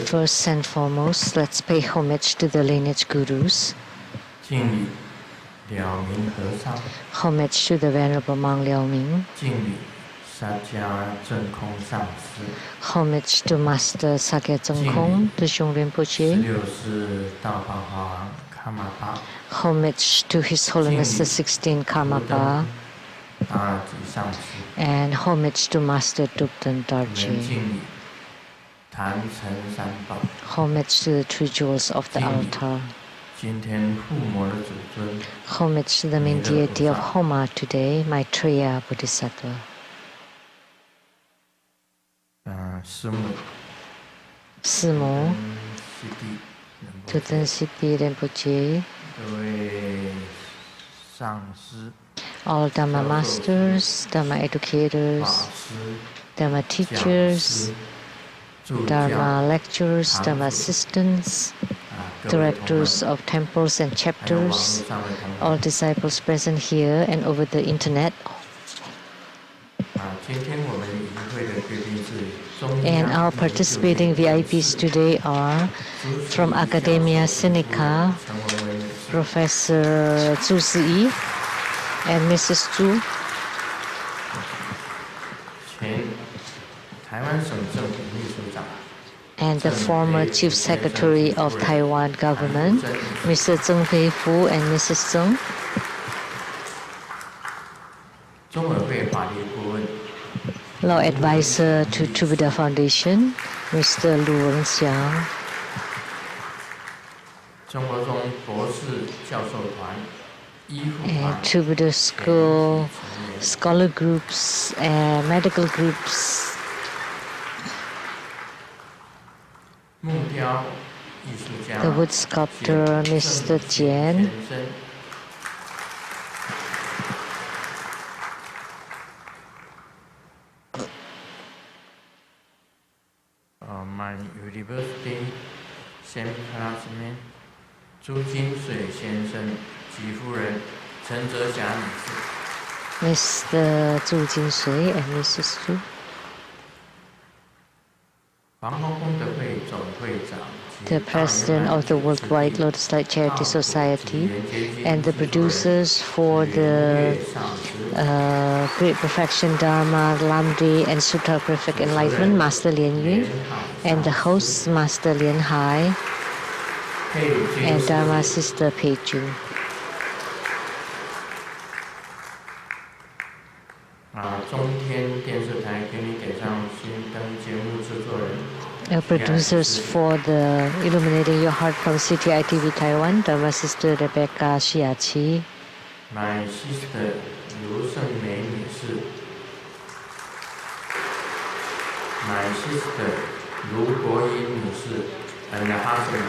First and foremost, let's pay homage to the lineage gurus. Homage to the Venerable Monk Liao Ming. Homage to Master Sakya Zhengkong, the Zhong Rinpoche. Homage to His Holiness the 16th Karmapa. And homage to Master Dubdan Darji. Homage to the three jewels of the altar. Homage to the main deity of Homa today, Maitreya Bodhisattva. Simo, Tutan Siddhi Rinpoche, all Dhamma masters, Dhamma educators, Dhamma teachers, Dharma lecturers, Dhamma assistants, directors of temples and chapters, all disciples present here and over the internet. And our participating VIPs today are from Academia Sinica, Professor Zhu Ziyi and Mrs. Zhu. And the former Chief Secretary of Taiwan government, Mr. Zheng Peifu and Mrs. Zheng. Law Advisor to Buddha Foundation, Mr. Lu Wenxiang. And to Buddha School, scholar groups, and medical groups. The wood sculptor, Mr. Jian. My university same classmate, 朱金水先生及夫人陈哲霞女士。Mr. Zhu Jinsui and Mrs. Zhu. The president of the Worldwide Lotus Light Charity Society and the producers for the Great Perfection Dharma, Lamdre and Sutra Perfect Enlightenment, Master Lien Yun, and the hosts, Master Lien Hai and Dharma Sister Pei Jun. Producers for the Illuminating Your Heart from CTI TV Taiwan, Dharma Sister Rebecca Shiachi. My sister Liu Shengmei 女士. My sister Lu Guoyin 女士 and her husband.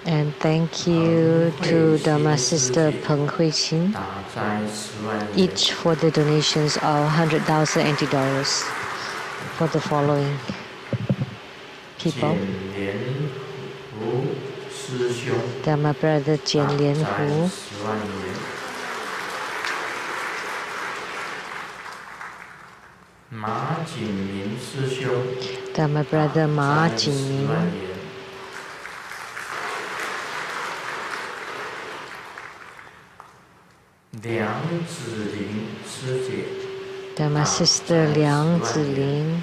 And thank you to Dharma Sister Peng Hui-Xin, each for the donations of 100,000 NT dollars for the following people. Dharma Brother Jian Lian Hu, Dharma Brother Ma Jinmin, Dharma Sister Liang Zilin,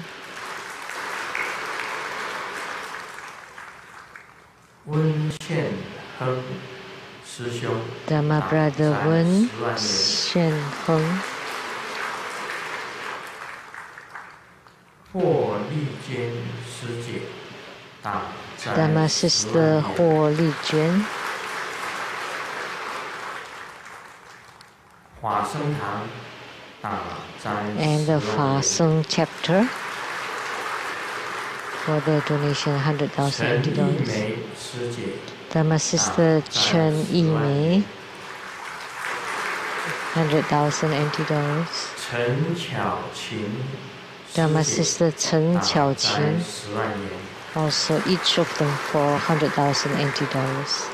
Dharma Brother Wen Shen Heng, Dharma Sister Huo Li Juan, and the Fa Seng chapter for the donation 100,000 NT dollars. Dharma Sister Chen Yimei, 100,000 NT dollars. Dharma Sister Chen Qiaoqin, also each of them for 100,000 NT dollars.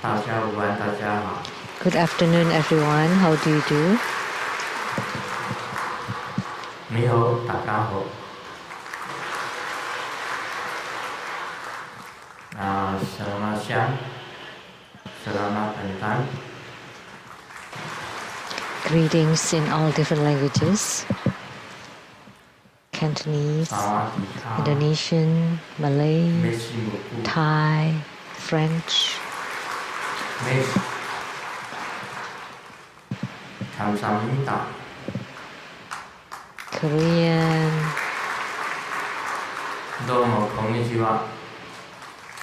Good afternoon, everyone. How do you do? 你好，大家好。Selamat siang, selamat petang. Greetings in all different languages. Cantonese, Indonesian, Malay, Thai, French. 감사합니다. Korean, 도모 konnichiwa.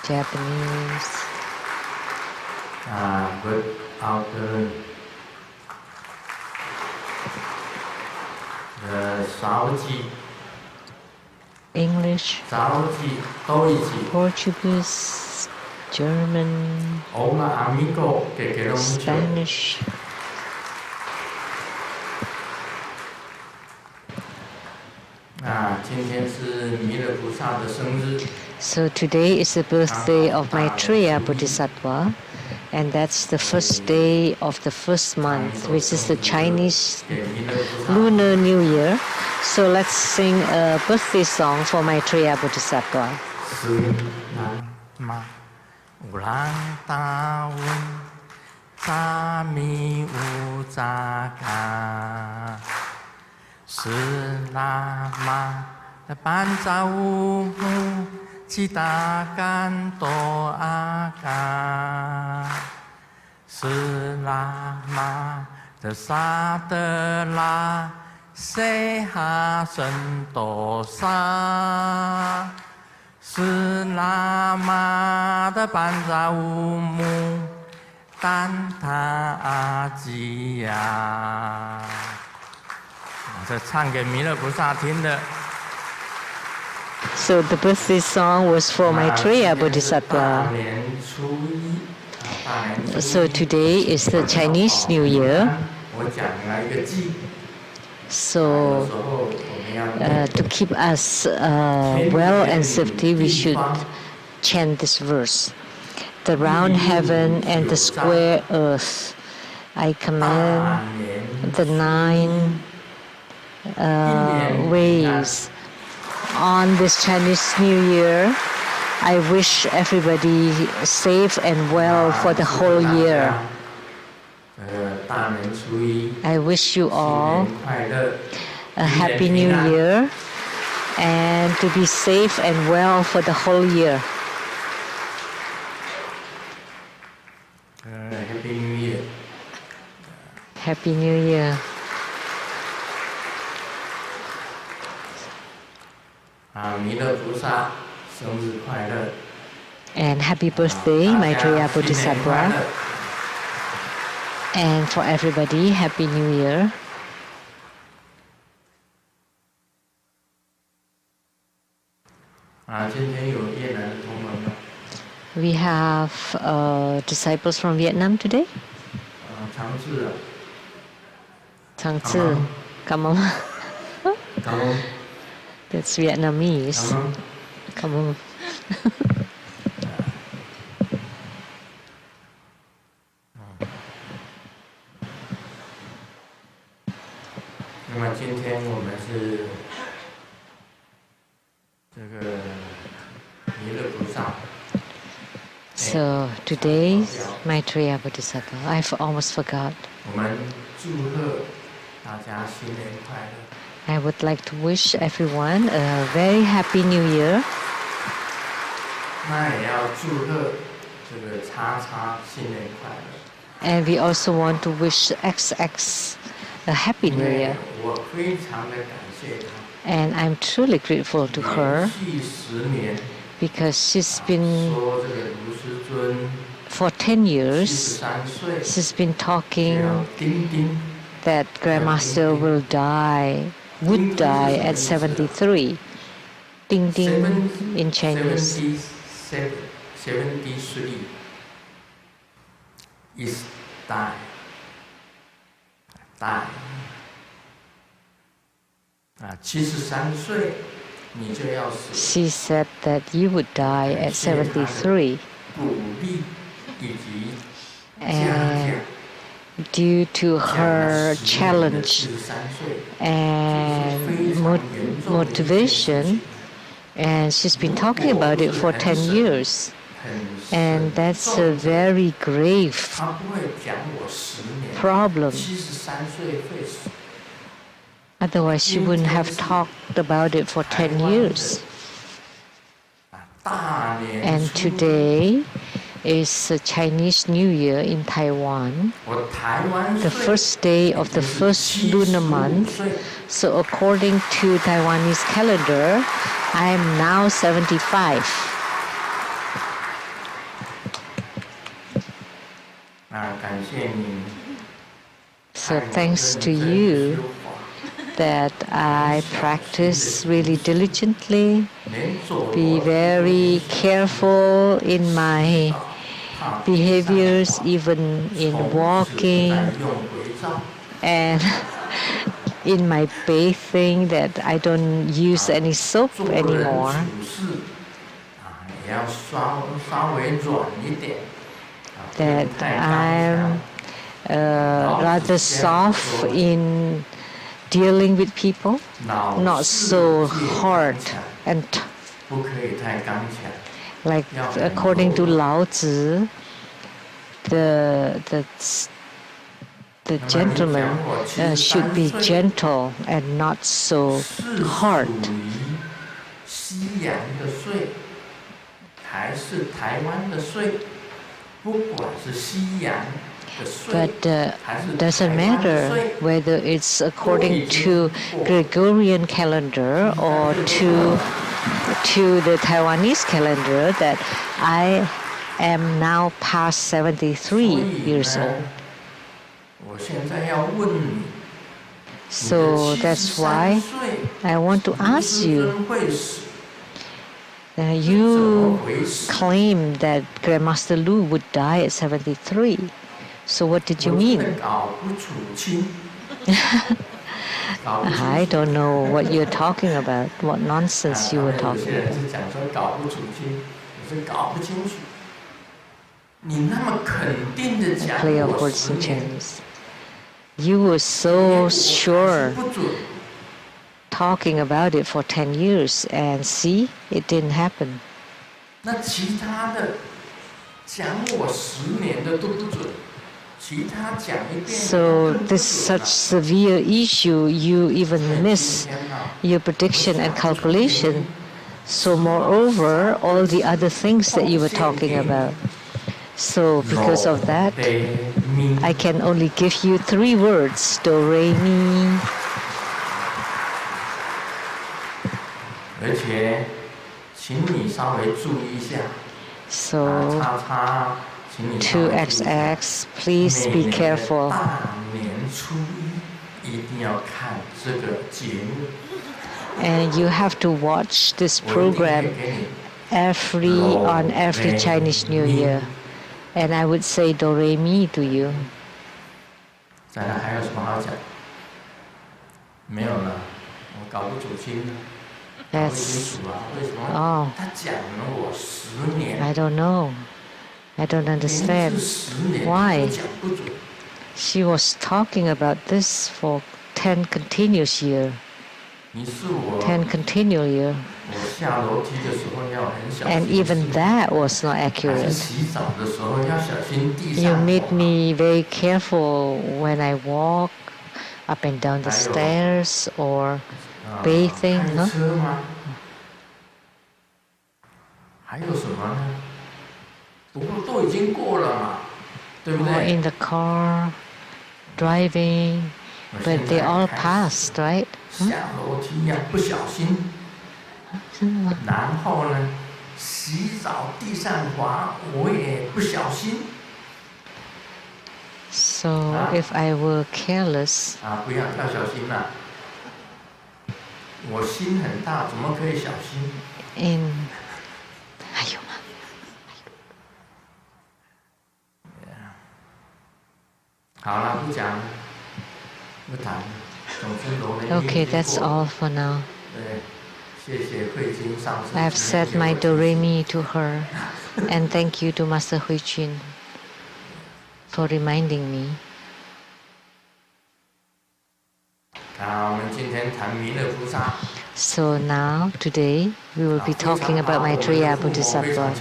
Japanese. Good afternoon. English, Portuguese, German, Spanish. So today is the birthday of Maitreya Bodhisattva, and that's the first day of the first month, which is the Chinese Lunar New Year. So let's sing a birthday song for Maitreya Bodhisattva. Ulang tahun kami ucapkan, selamat panjang umur kita akan doakan, selamat sejahtera sehat sentosa, selamat panjang umur dan bahagia. 这唱给弥勒菩萨听的。 So the birthday song was for Maitreya Bodhisattva. So today is the Chinese New Year. So to keep us well and safety, we should chant this verse. The round heaven and the square earth, I command the 9 ways. On this Chinese New Year, I wish everybody safe and well for the whole year. I wish you all a happy New Year and to be safe and well for the whole year. Happy New Year. Happy New Year. And happy birthday, Maitreya Bodhisattva. And for everybody, Happy New Year. We have disciples from Vietnam today. Changzi. Come on. That's Vietnamese. Come on. So today, Maitreya Bodhisattva. I've almost forgot. I would like to wish everyone a very happy New Year. And we also want to wish XX a happy New Year. And I'm truly grateful to her because she's been, for 10 years, she's been talking that Grandmaster would die at 73. Ding ding in Chinese. 73 is die. Die. 73岁你就要死。 She said that you would die at 73. 鼓励以及 And due to her challenge and motivation, and she's been talking about it for 10 years. And that's a very grave problem. Otherwise, she wouldn't have talked about it for 10 years. And today is Chinese New Year in Taiwan, the first day of the first lunar month. So according to Taiwanese calendar, I am now 75. So thanks to you that I practice really diligently, be very careful in my behaviors, even in walking and in my bathing, that I don't use any soap anymore. That I'm rather soft in dealing with people, not so hard and like according to Lao Tzu, the gentleman should be gentle and not so hard. But doesn't matter whether it's according to Gregorian calendar or to the Taiwanese calendar, that I am now past 73 years old. So that's why I want to ask you. You claim that Grandmaster Lu would die at 73. So what did you mean? I don't know what you're talking about, what nonsense you were talking about. Play of words in Chinese. You were so sure talking about it for 10 years, and see, it didn't happen. So this such severe issue, you even miss your prediction and calculation. So moreover, all the other things that you were talking about. So because of that, I can only give you 3 words: do, re, mi. So, 2XX, please be careful. And you have to watch this program on every Chinese New Year. And I would say do, re, mi to you. That's, I don't know. I don't understand. Why? She was talking about this for 10 continuous years. 10 continual years. And even that was not accurate. You made me very careful when I walk up and down the stairs or bathing, huh? Or in the car, driving, but they all passed, right? So if I were careless, in 还有吗？ Okay, that's all for now. I've said my do, re, mi to her, and thank you to Master Hui Jun. for reminding me. 我们今天谈弥勒菩萨。 So now, today, we will be talking about Maitreya Bodhisattva.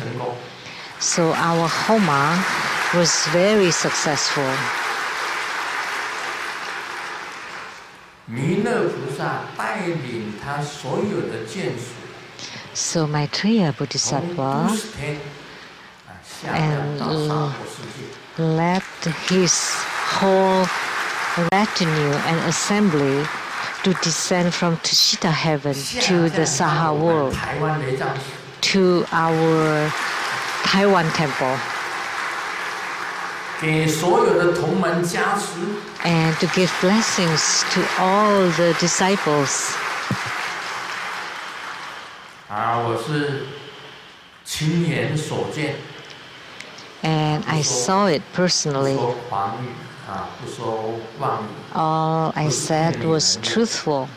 So our Homa was very successful. 弥勒菩萨带领他所有的眷属。 So Maitreya Bodhisattva and led his whole retinue and assembly to descend from Tushita heaven to the Saha world, to our Taiwan temple, and to give blessings to all the disciples. 我是亲眼所见。 And I saw it personally. All I said was truthful.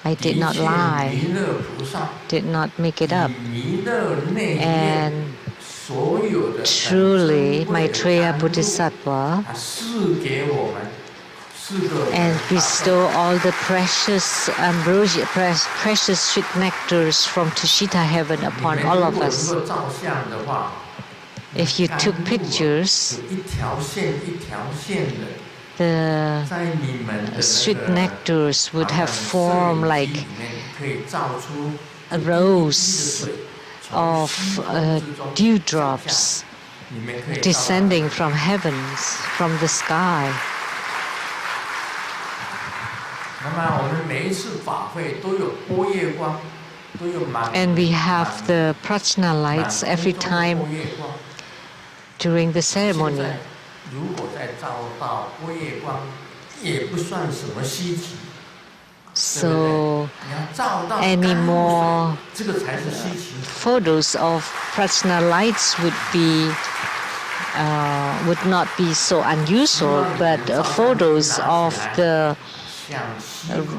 I did not lie, did not make it up. And truly, Maitreya Bodhisattva and bestow all the precious ambrosia, precious sweet nectars from Tushita heaven upon all of us. If you took pictures, the sweet nectars would have formed like a rose of dewdrops descending from heavens, from the sky. And we have the prajna lights every time during the ceremony. So any more photos of prajna lights would not be so unusual, but photos of the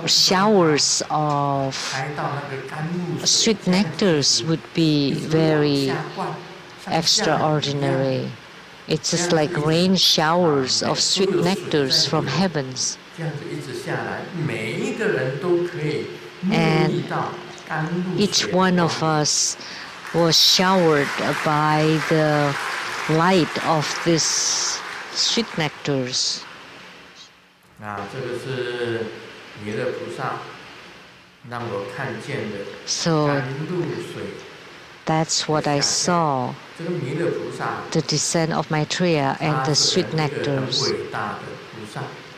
showers of sweet nectars would be very extraordinary. It's just like rain showers of sweet nectars from heavens. And each one of us was showered by the light of these sweet nectars. So that's what I saw, the descent of Maitreya and the sweet nectars.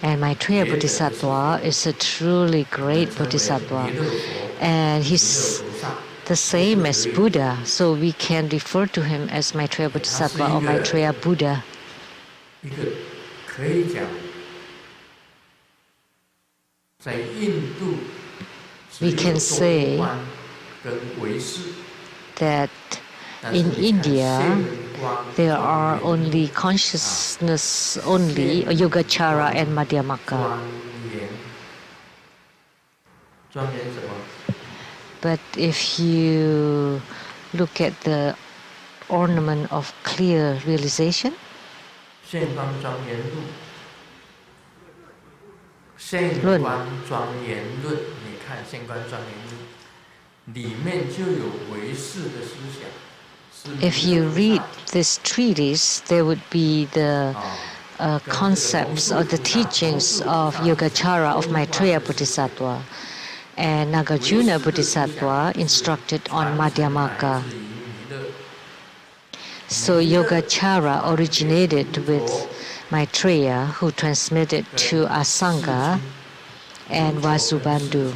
And Maitreya Bodhisattva is a truly great Bodhisattva. And he's the same as Buddha, so we can refer to him as Maitreya Bodhisattva or Maitreya Buddha. We can say that in India there are only consciousness only, Yogacara and Madhyamaka. But if you look at the ornament of clear realization, if you read this treatise, there would be the concepts or the teachings of Yogacara of Maitreya Bodhisattva, and Nagarjuna Bodhisattva instructed on Madhyamaka. So Yogacara originated with Maitreya, who transmitted to Asanga and Vasubandhu.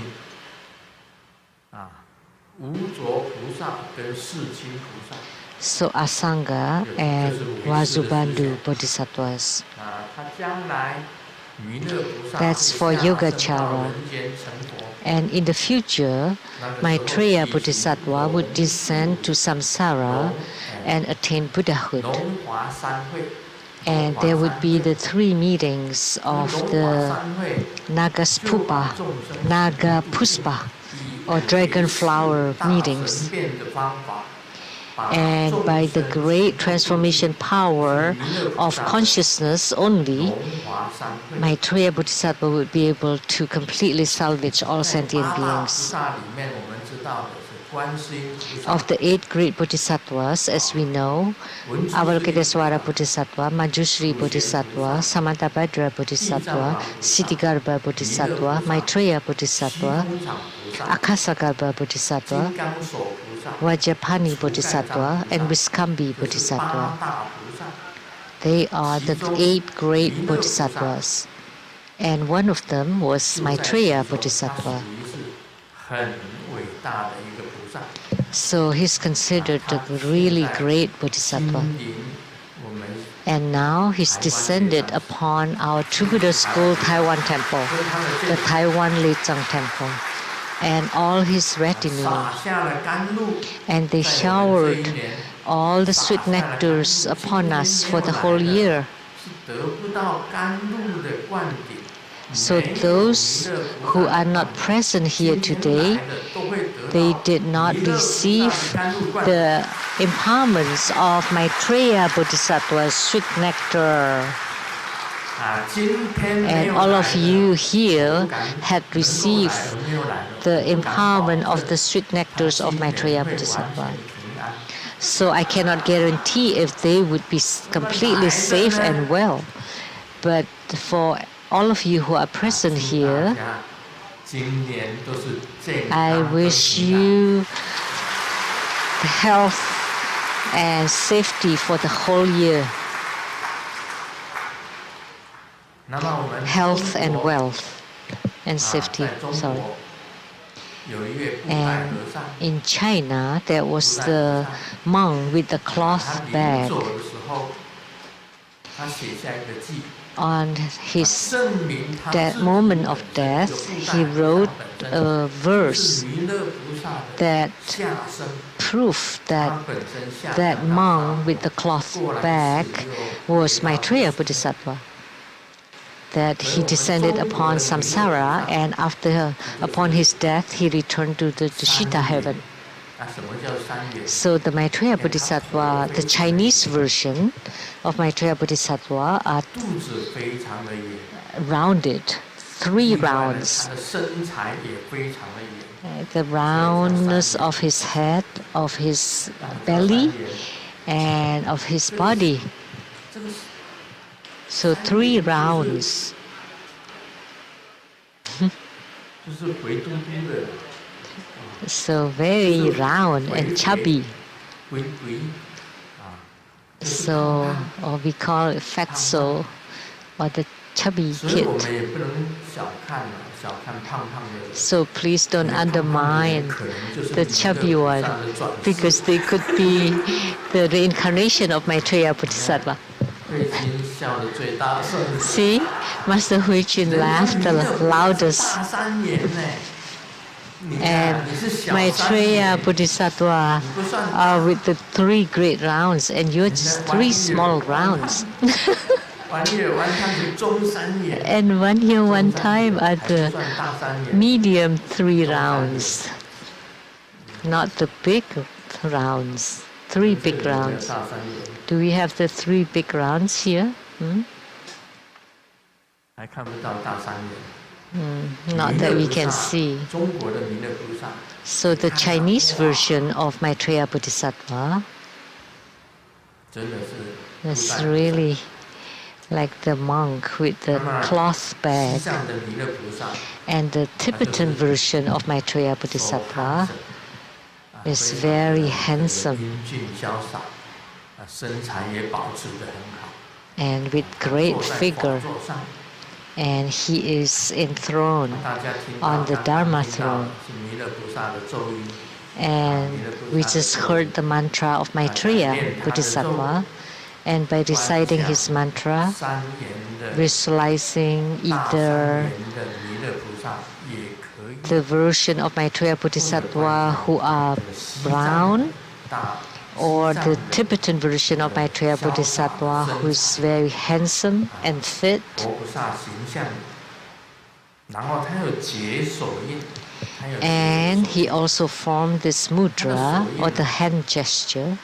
So Asanga and Vasubandhu Bodhisattvas. That's for Yogacara. And in the future, Maitreya Bodhisattva would descend to samsara and attain Buddhahood. And there would be the three meetings of the Nagapuspa or dragon flower meetings. And by the great transformation power of consciousness only, Maitreya Bodhisattva would be able to completely salvage all sentient beings. Of the 8 great bodhisattvas, as we know, Avalokitesvara Bodhisattva, Manjushri Bodhisattva, Samantabhadra Bodhisattva, Siddhigarbha Bodhisattva, Maitreya Bodhisattva, Akasagarbha Bodhisattva, Vajrapani Bodhisattva, and Viskambi Bodhisattva. They are the 8 great bodhisattvas, and one of them was Maitreya Bodhisattva. So he's considered a really great bodhisattva. And now he's descended upon our True Buddha School Taiwan Temple, the Taiwan Lechang Temple, and all his retinue. And they showered all the sweet nectars upon us for the whole year. So those who are not present here today, they did not receive the empowerments of Maitreya Bodhisattva's sweet nectar. And all of you here had received the empowerment of the sweet nectars of Maitreya Bodhisattva. So I cannot guarantee if they would be completely safe and well. But for all of you who are present here, I wish you health and safety for the whole year. Health and wealth and safety, sorry. And in China, there was the monk with the cloth bag. On his moment of death, he wrote a verse that proved that that monk with the cloth bag was Maitreya Bodhisattva. That he descended upon samsara, and upon his death, he returned to the Tushita heaven. So the Maitreya Bodhisattva, the Chinese version of Maitreya Bodhisattva are rounded, 3 rounds. The roundness of his head, of his belly, and of his body. So 3 rounds. So very round and chubby. So, or we call it fatso, or the chubby kid. So please don't undermine the chubby one, because they could be the reincarnation of Maitreya Bodhisattva. See, Master Huijun laughed the loudest. And Maitreya Bodhisattva are with the 3 great rounds, and you're just 3 small rounds. And 1 year, 1 time are the medium 3 rounds, not the big rounds. 3 big rounds. Do we have the 3 big rounds here? Not that we can see. So the Chinese version of Maitreya Bodhisattva is really like the monk with the cloth bag. And the Tibetan version of Maitreya Bodhisattva is very handsome and with great figure. And he is enthroned on the Dharma throne. And we just heard the mantra of Maitreya Bodhisattva, and by reciting his mantra, visualizing either the version of Maitreya Bodhisattva who are brown, or the Tibetan version of Maitreya Bodhisattva who is very handsome and fit. And he also formed this mudra or the hand gesture.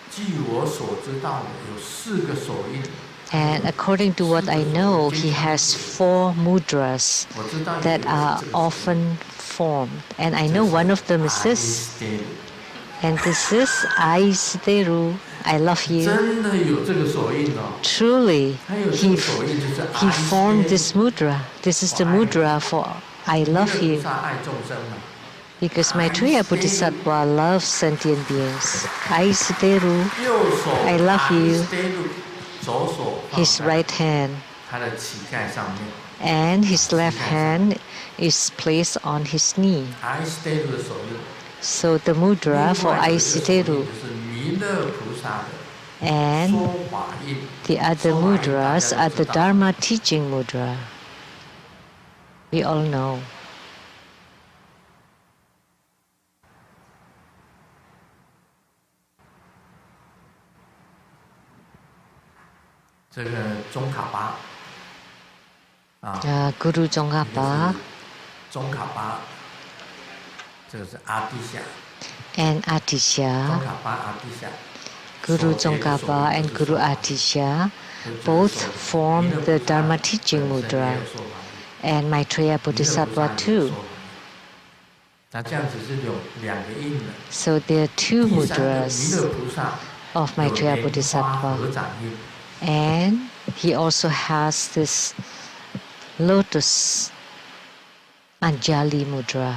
And according to what I know, he has 4 mudras that are often formed. And I know one of them is this. And this is Aisiteru, I love you. Truly, he formed this mudra. This is the mudra for I love you. Because Maitreya Bodhisattva loves sentient beings. Aisiteru, I love you. His right hand. And his left hand is placed on his knee. So the mudra for Aisiteru. And the other mudras are the Dharma teaching mudra. We all know. Guru Tsongkhapa and Atisha, Guru Tsongkhapa and Guru Atisha both form the Dharma teaching mudra, and Maitreya Bodhisattva too. So there are 2 mudras of Maitreya Bodhisattva, and he also has this lotus Anjali mudra.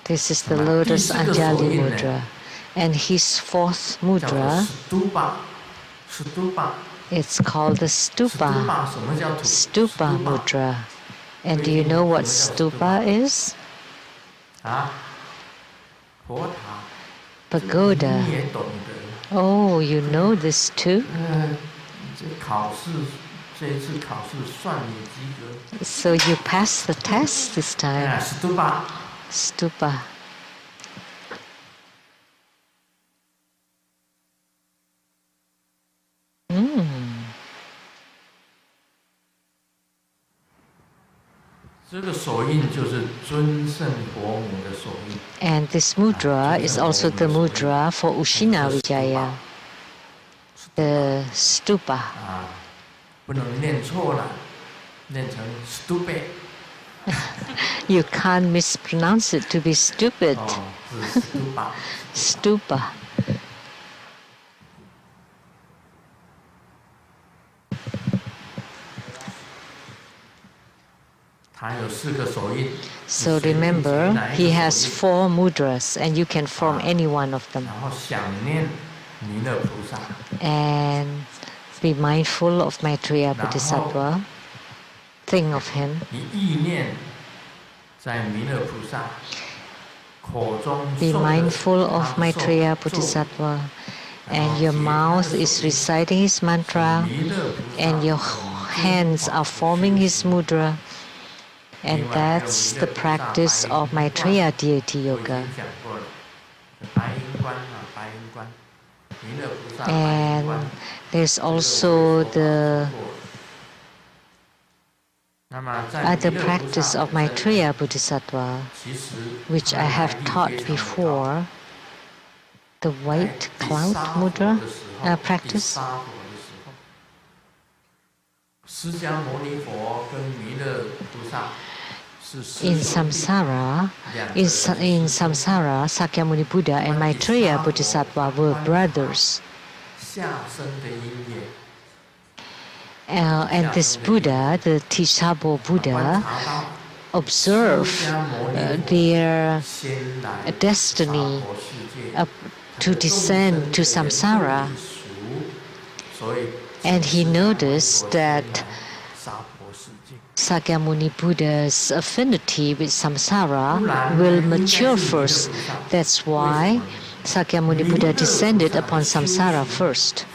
This is the lotus Anjali mudra. And his 4th mudra, it's called the stupa mudra. And do you know what stupa is? Pagoda. Oh, you know this too? So you passed the test this time. Stupa. And this mudra is also the mudra for Ushina Vijaya, the stupa. You can't mispronounce it to be stupid. Stupa. So remember, he has 4 mudras and you can form any one of them. And be mindful of Maitreya Bodhisattva. Think of him. Be mindful of Maitreya Bodhisattva. And your mouth is reciting his mantra, and your hands are forming his mudra. And that's the practice of Maitreya Deity Yoga. And there's also the other practice of Maitreya Bodhisattva, which I have taught before, the white cloud mudra practice. In samsara, Sakyamuni Buddha and Maitreya Bodhisattva were brothers. And this Buddha, the Tisabo Buddha, observed their destiny to descend to samsara. And he noticed that Sakyamuni Buddha's affinity with samsara will mature first. That's why Sakyamuni Buddha descended upon samsara first.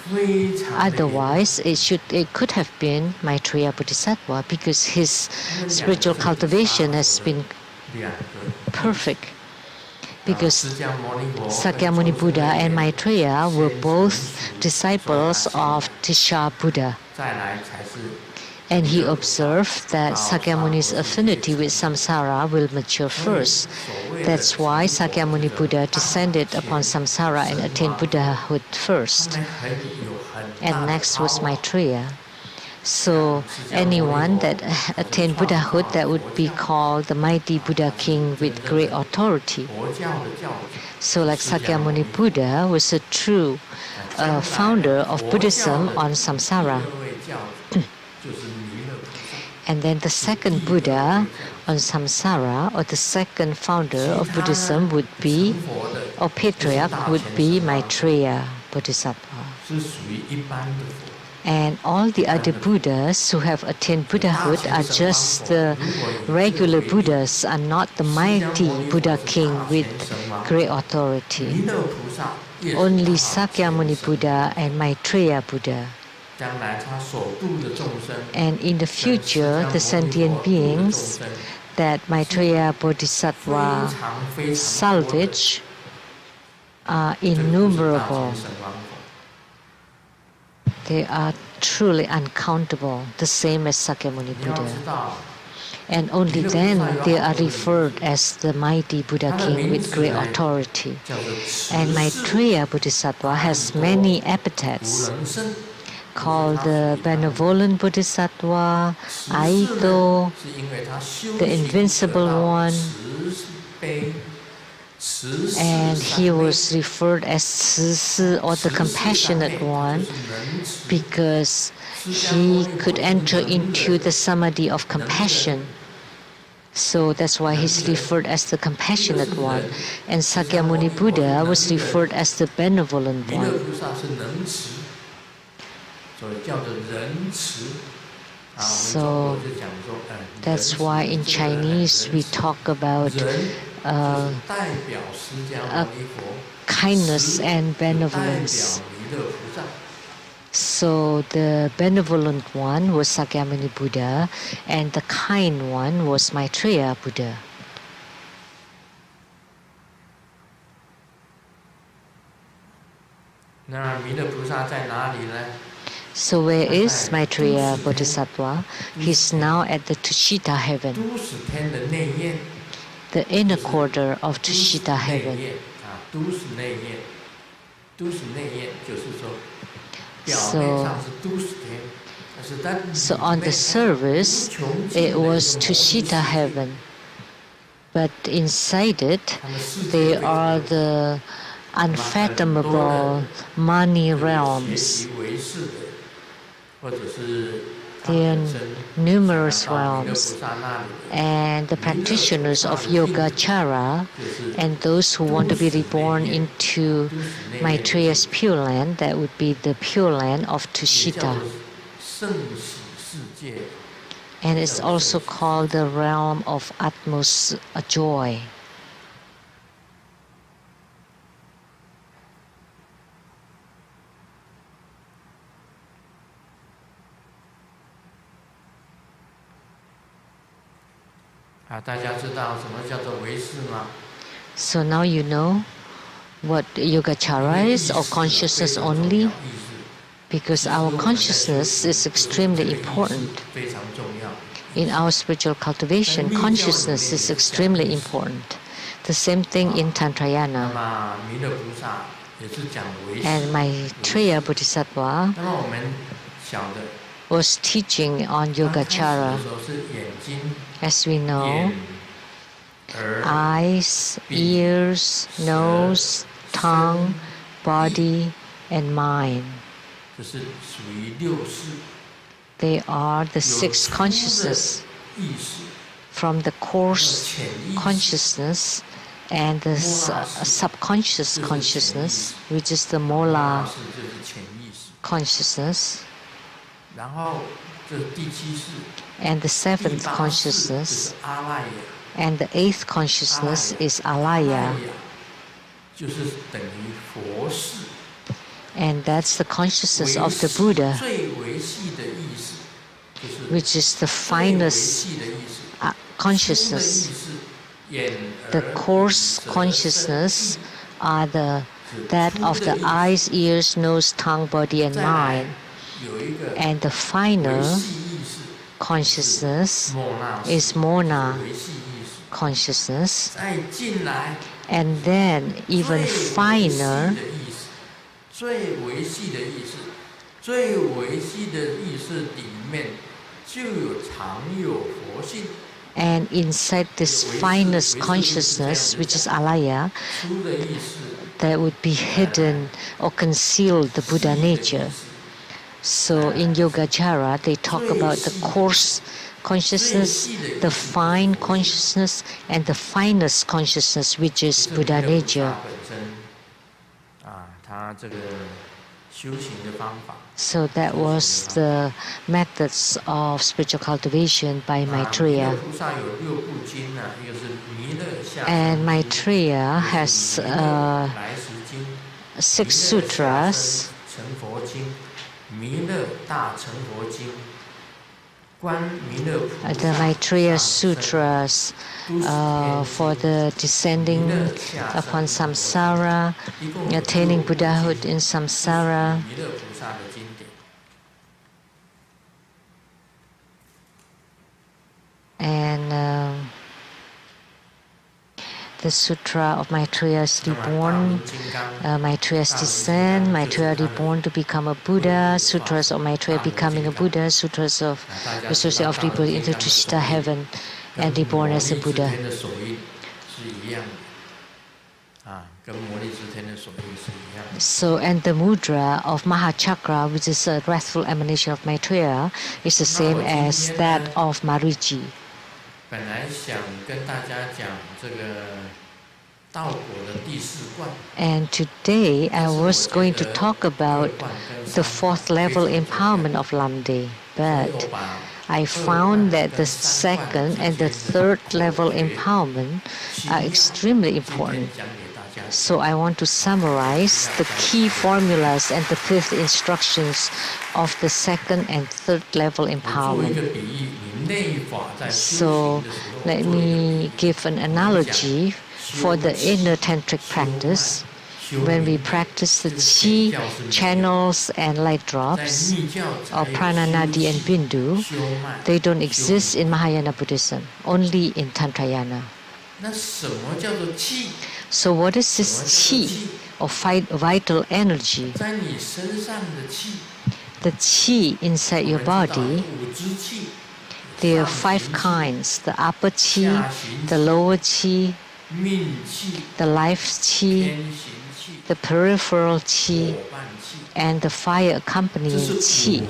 Otherwise, it could have been Maitreya Bodhisattva, because his spiritual cultivation has been perfect. Because Sakyamuni Buddha and Maitreya were both disciples of Tisha Buddha. And he observed that Sakyamuni's affinity with samsara will mature first. That's why Sakyamuni Buddha descended upon samsara and attained Buddhahood first. And next was Maitreya. So anyone that attained Buddhahood, that would be called the mighty Buddha king with great authority. So like Sakyamuni Buddha was a true founder of Buddhism on samsara. And then the second Buddha on samsara, or the second founder of Buddhism would be, or patriarch would be Maitreya Bodhisattva. And all the other Buddhas who have attained Buddhahood are just the regular Buddhas, are not the mighty Buddha king with great authority. Only Sakyamuni Buddha and Maitreya Buddha. And in the future, the sentient beings that Maitreya Bodhisattva salvage are innumerable. They are truly uncountable, the same as Sakyamuni Buddha. And only then they are referred as the mighty Buddha king with great authority. And Maitreya Bodhisattva has many epithets, called the benevolent Bodhisattva, Aito, the invincible one, and he was referred as Cisi, or the compassionate one, because he could enter into the samadhi of compassion. So that's why he's referred as the compassionate one. And Sakyamuni Buddha was referred as the benevolent one. So that's why in Chinese we talk about kindness and benevolence. So the benevolent one was Sakyamuni Buddha, and the kind one was Maitreya Buddha. So where is Maitreya Bodhisattva? He's now at the Tushita heaven, the inner quarter of Tushita heaven. So on the surface, it was Tushita heaven, but inside it, they are the unfathomable mani realms. There are numerous realms, and the practitioners of Yogacara and those who want to be reborn into Maitreya's Pure Land, that would be the Pure Land of Tushita. And it's also called the realm of utmost joy. So now you know what Yogacara is, or consciousness only, because our consciousness is extremely important. In our spiritual cultivation, consciousness is extremely important. The same thing in Tantrayana. And Maitreya Bodhisattva was teaching on Yogacara. As we know, eyes, ears, nose, tongue, body, and mind. They are the six consciousness, from the coarse consciousness and the subconscious consciousness, which is the molar consciousness, and the seventh consciousness, and the eighth consciousness is alaya. And that's the consciousness of the Buddha, which is the finest consciousness. The coarse consciousness are that of the eyes, ears, nose, tongue, body, and mind. And the finer consciousness is Mona consciousness, and then even finer, and inside this finest consciousness, which is Alaya, that would be hidden or concealed the Buddha nature. So in Yogacara, they talk about the coarse consciousness, the fine consciousness, and the finest consciousness, which is Buddha nature. So that was the methods of spiritual cultivation by Maitreya. And Maitreya has 6 sutras. The Maitreya Sutras for the descending upon samsara, attaining Buddhahood in samsara. And the Sutra of Maitreya's reborn, Maitreya's descent, Maitreya reborn to become a Buddha, Sutras of Maitreya becoming a Buddha, Sutras of Association of rebirth into Tushita heaven and reborn as a Buddha. So, and the mudra of Mahachakra, which is a wrathful emanation of Maitreya, is the same as that of Marici. And today I was going to talk about the 4th level empowerment of Lamdre, but I found that the 2nd and the 3rd level empowerment are extremely important. So I want to summarize the key formulas and the 5th instructions of the 2nd and 3rd level empowerment. So let me give an analogy for the inner tantric practice. When we practice the chi, channels and light drops, or prana, nadi and bindu, they don't exist in Mahayana Buddhism, only in Tantrayana. So what is this chi, or vital energy? The chi inside your body, there are 5 kinds: the upper chi, the lower chi, the life chi, the peripheral chi, and the fire accompanying chi.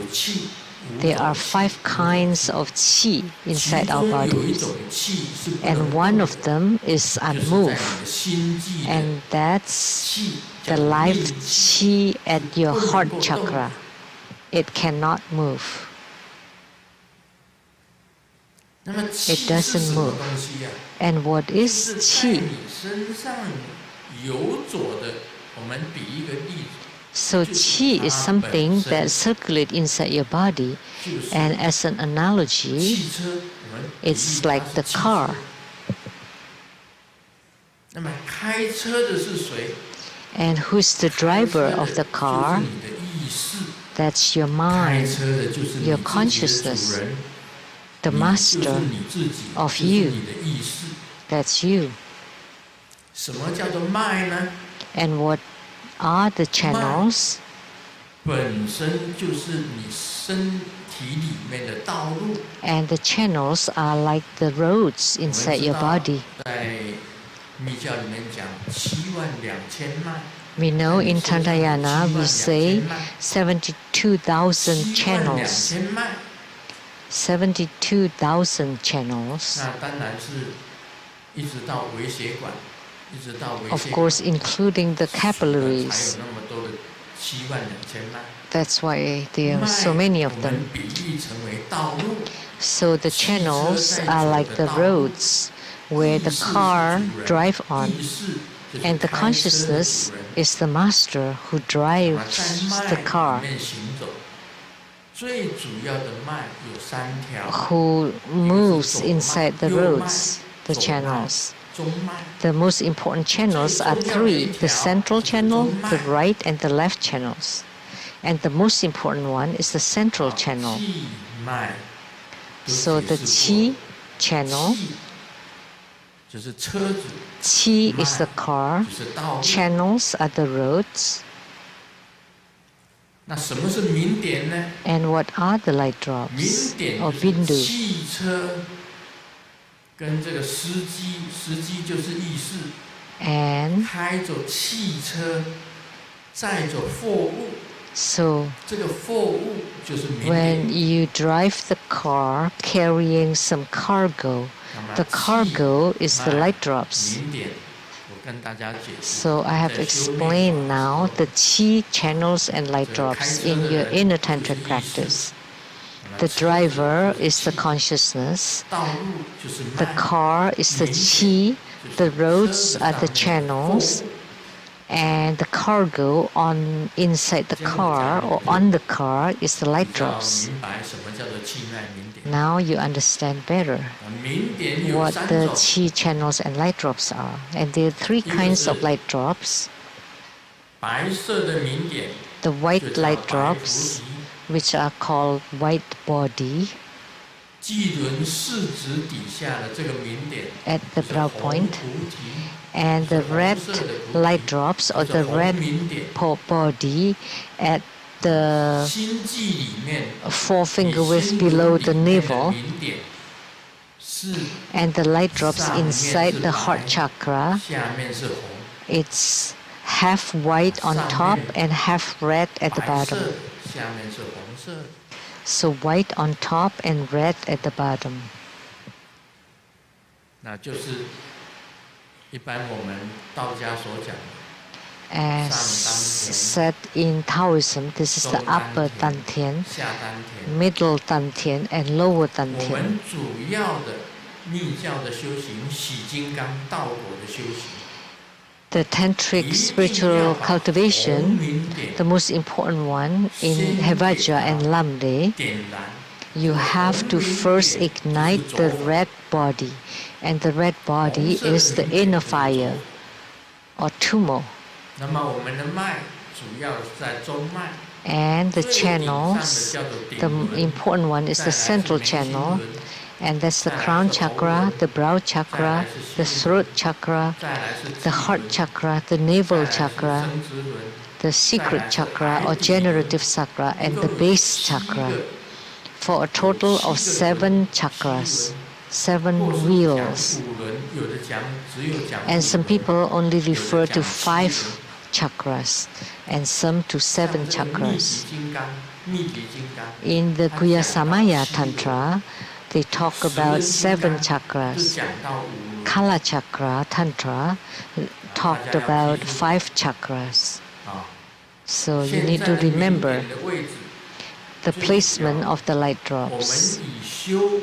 There are 5 kinds of chi inside our bodies, and one of them is unmoved, and that's the life chi at your heart chakra. It cannot move. It doesn't move. And what is chi? So chi is something that circulates inside your body, and as an analogy, it's like the car. And who's the driver of the car? That's your mind, your consciousness, the master of you. That's you. And what are the channels? And the channels are like the roads inside your body. We know in Tantrayana we say 72,000 channels. 72,000 channels. Of course, including the capillaries. That's why there are so many of them. So the channels are like the roads where the car drives on, and the consciousness is the master who drives the car, who moves inside the roads, the channels. The most important channels are 3, the central channel, the right and the left channels. And the most important one is the central channel. So the qi channel, 就是车子 qi is the car, 就是道路。 channels are the roads. 那什么是明点呢？ And what are the light 明 drops 点 or 就是 bindu? 汽车跟这个司机，司机就是意识， And 开着汽车，载着货物， so 这个货物就是明 when 点。 you drive the car carrying some cargo, 那么 the cargo is the light drops. 明点，我跟大家解释。 So I have 在修炼 explained 法 now 的 the qi channels and light 这个 drops 开车 in 的 your 人 inner 就是 tantric 意识。 practice. 那么 The 车子 driver 就是 is the 气， consciousness, 道路就是 the 脉， car is the 明点 qi, 就是 the 车 roads 子 are 上 the 面的货 channels, 物。 and the cargo on inside the 这样 car 讲 or on the car is the 比 light 较 drops. 明白什么叫做气脉明点。 Now you understand better 明点有 what 三 the 种， qi channels and light drops are. And there are three 一个 kinds of 是 light drops. 白色的明点， The 就 white 叫 light 白菩 drops, 提。 which are called white body, 际轮四指底下的这个明点 at the 是 brow 红 point, 菩提， and the 是红 red 色的菩 light 提， drops or 是 the 红 red 明点。 body at the 心际里面， forefinger 你 width 心 below 轮 the 里面的 navel, 明点是 and the light drops 上面 inside 是 the 白 heart chakra. 下面是红， It's half white on 上 top 面 and half red at the 白色 bottom. 的，下面是红色的。 So white on top and red at the bottom. 那就是一般我们道家所讲的 As said in Taoism, this is the upper dantian, 下丹田。 middle dantian, and lower 我 dantian. 们主要的密教的修行，洗金刚道果的修行， The 一 tantric 定要 spiritual 把红 cultivation, 明点 the most important one in Hevaja and Lamdre, 点燃。 you have to first ignite the red body, and the red body is the inner fire or tumo, 那么我们的脉主要是在中脉， and the 最顶上的 channels, 叫做顶 the 轮， important one is 再 the 来是 central 眉心 channel, 轮， and that's the crown chakra, the brow chakra, the throat chakra, 再来是 the 气 heart 轮， chakra, the 再 navel 来是 chakra, 生殖轮， the secret chakra or generative chakra, 一 and 共 the 有 base 7 chakra, 个 for a total of 7 chakras, 7或是讲 wheels. 五轮，有的讲只有讲 And 五 some 轮 people only refer to 有的讲7 5 chakras, and some to 7 像这个密集 chakras. 金刚，密集金刚， In the 它讲到 Guyasamaya 7轮 Tantra, they talk 10 about 金 7刚就 chakras. 讲到5轮。 Kala Chakra Tantra talked about 5 chakras. 啊， So you 现 need 在 to 明 remember 点的位置， the placement of the light 我们 drops. 以修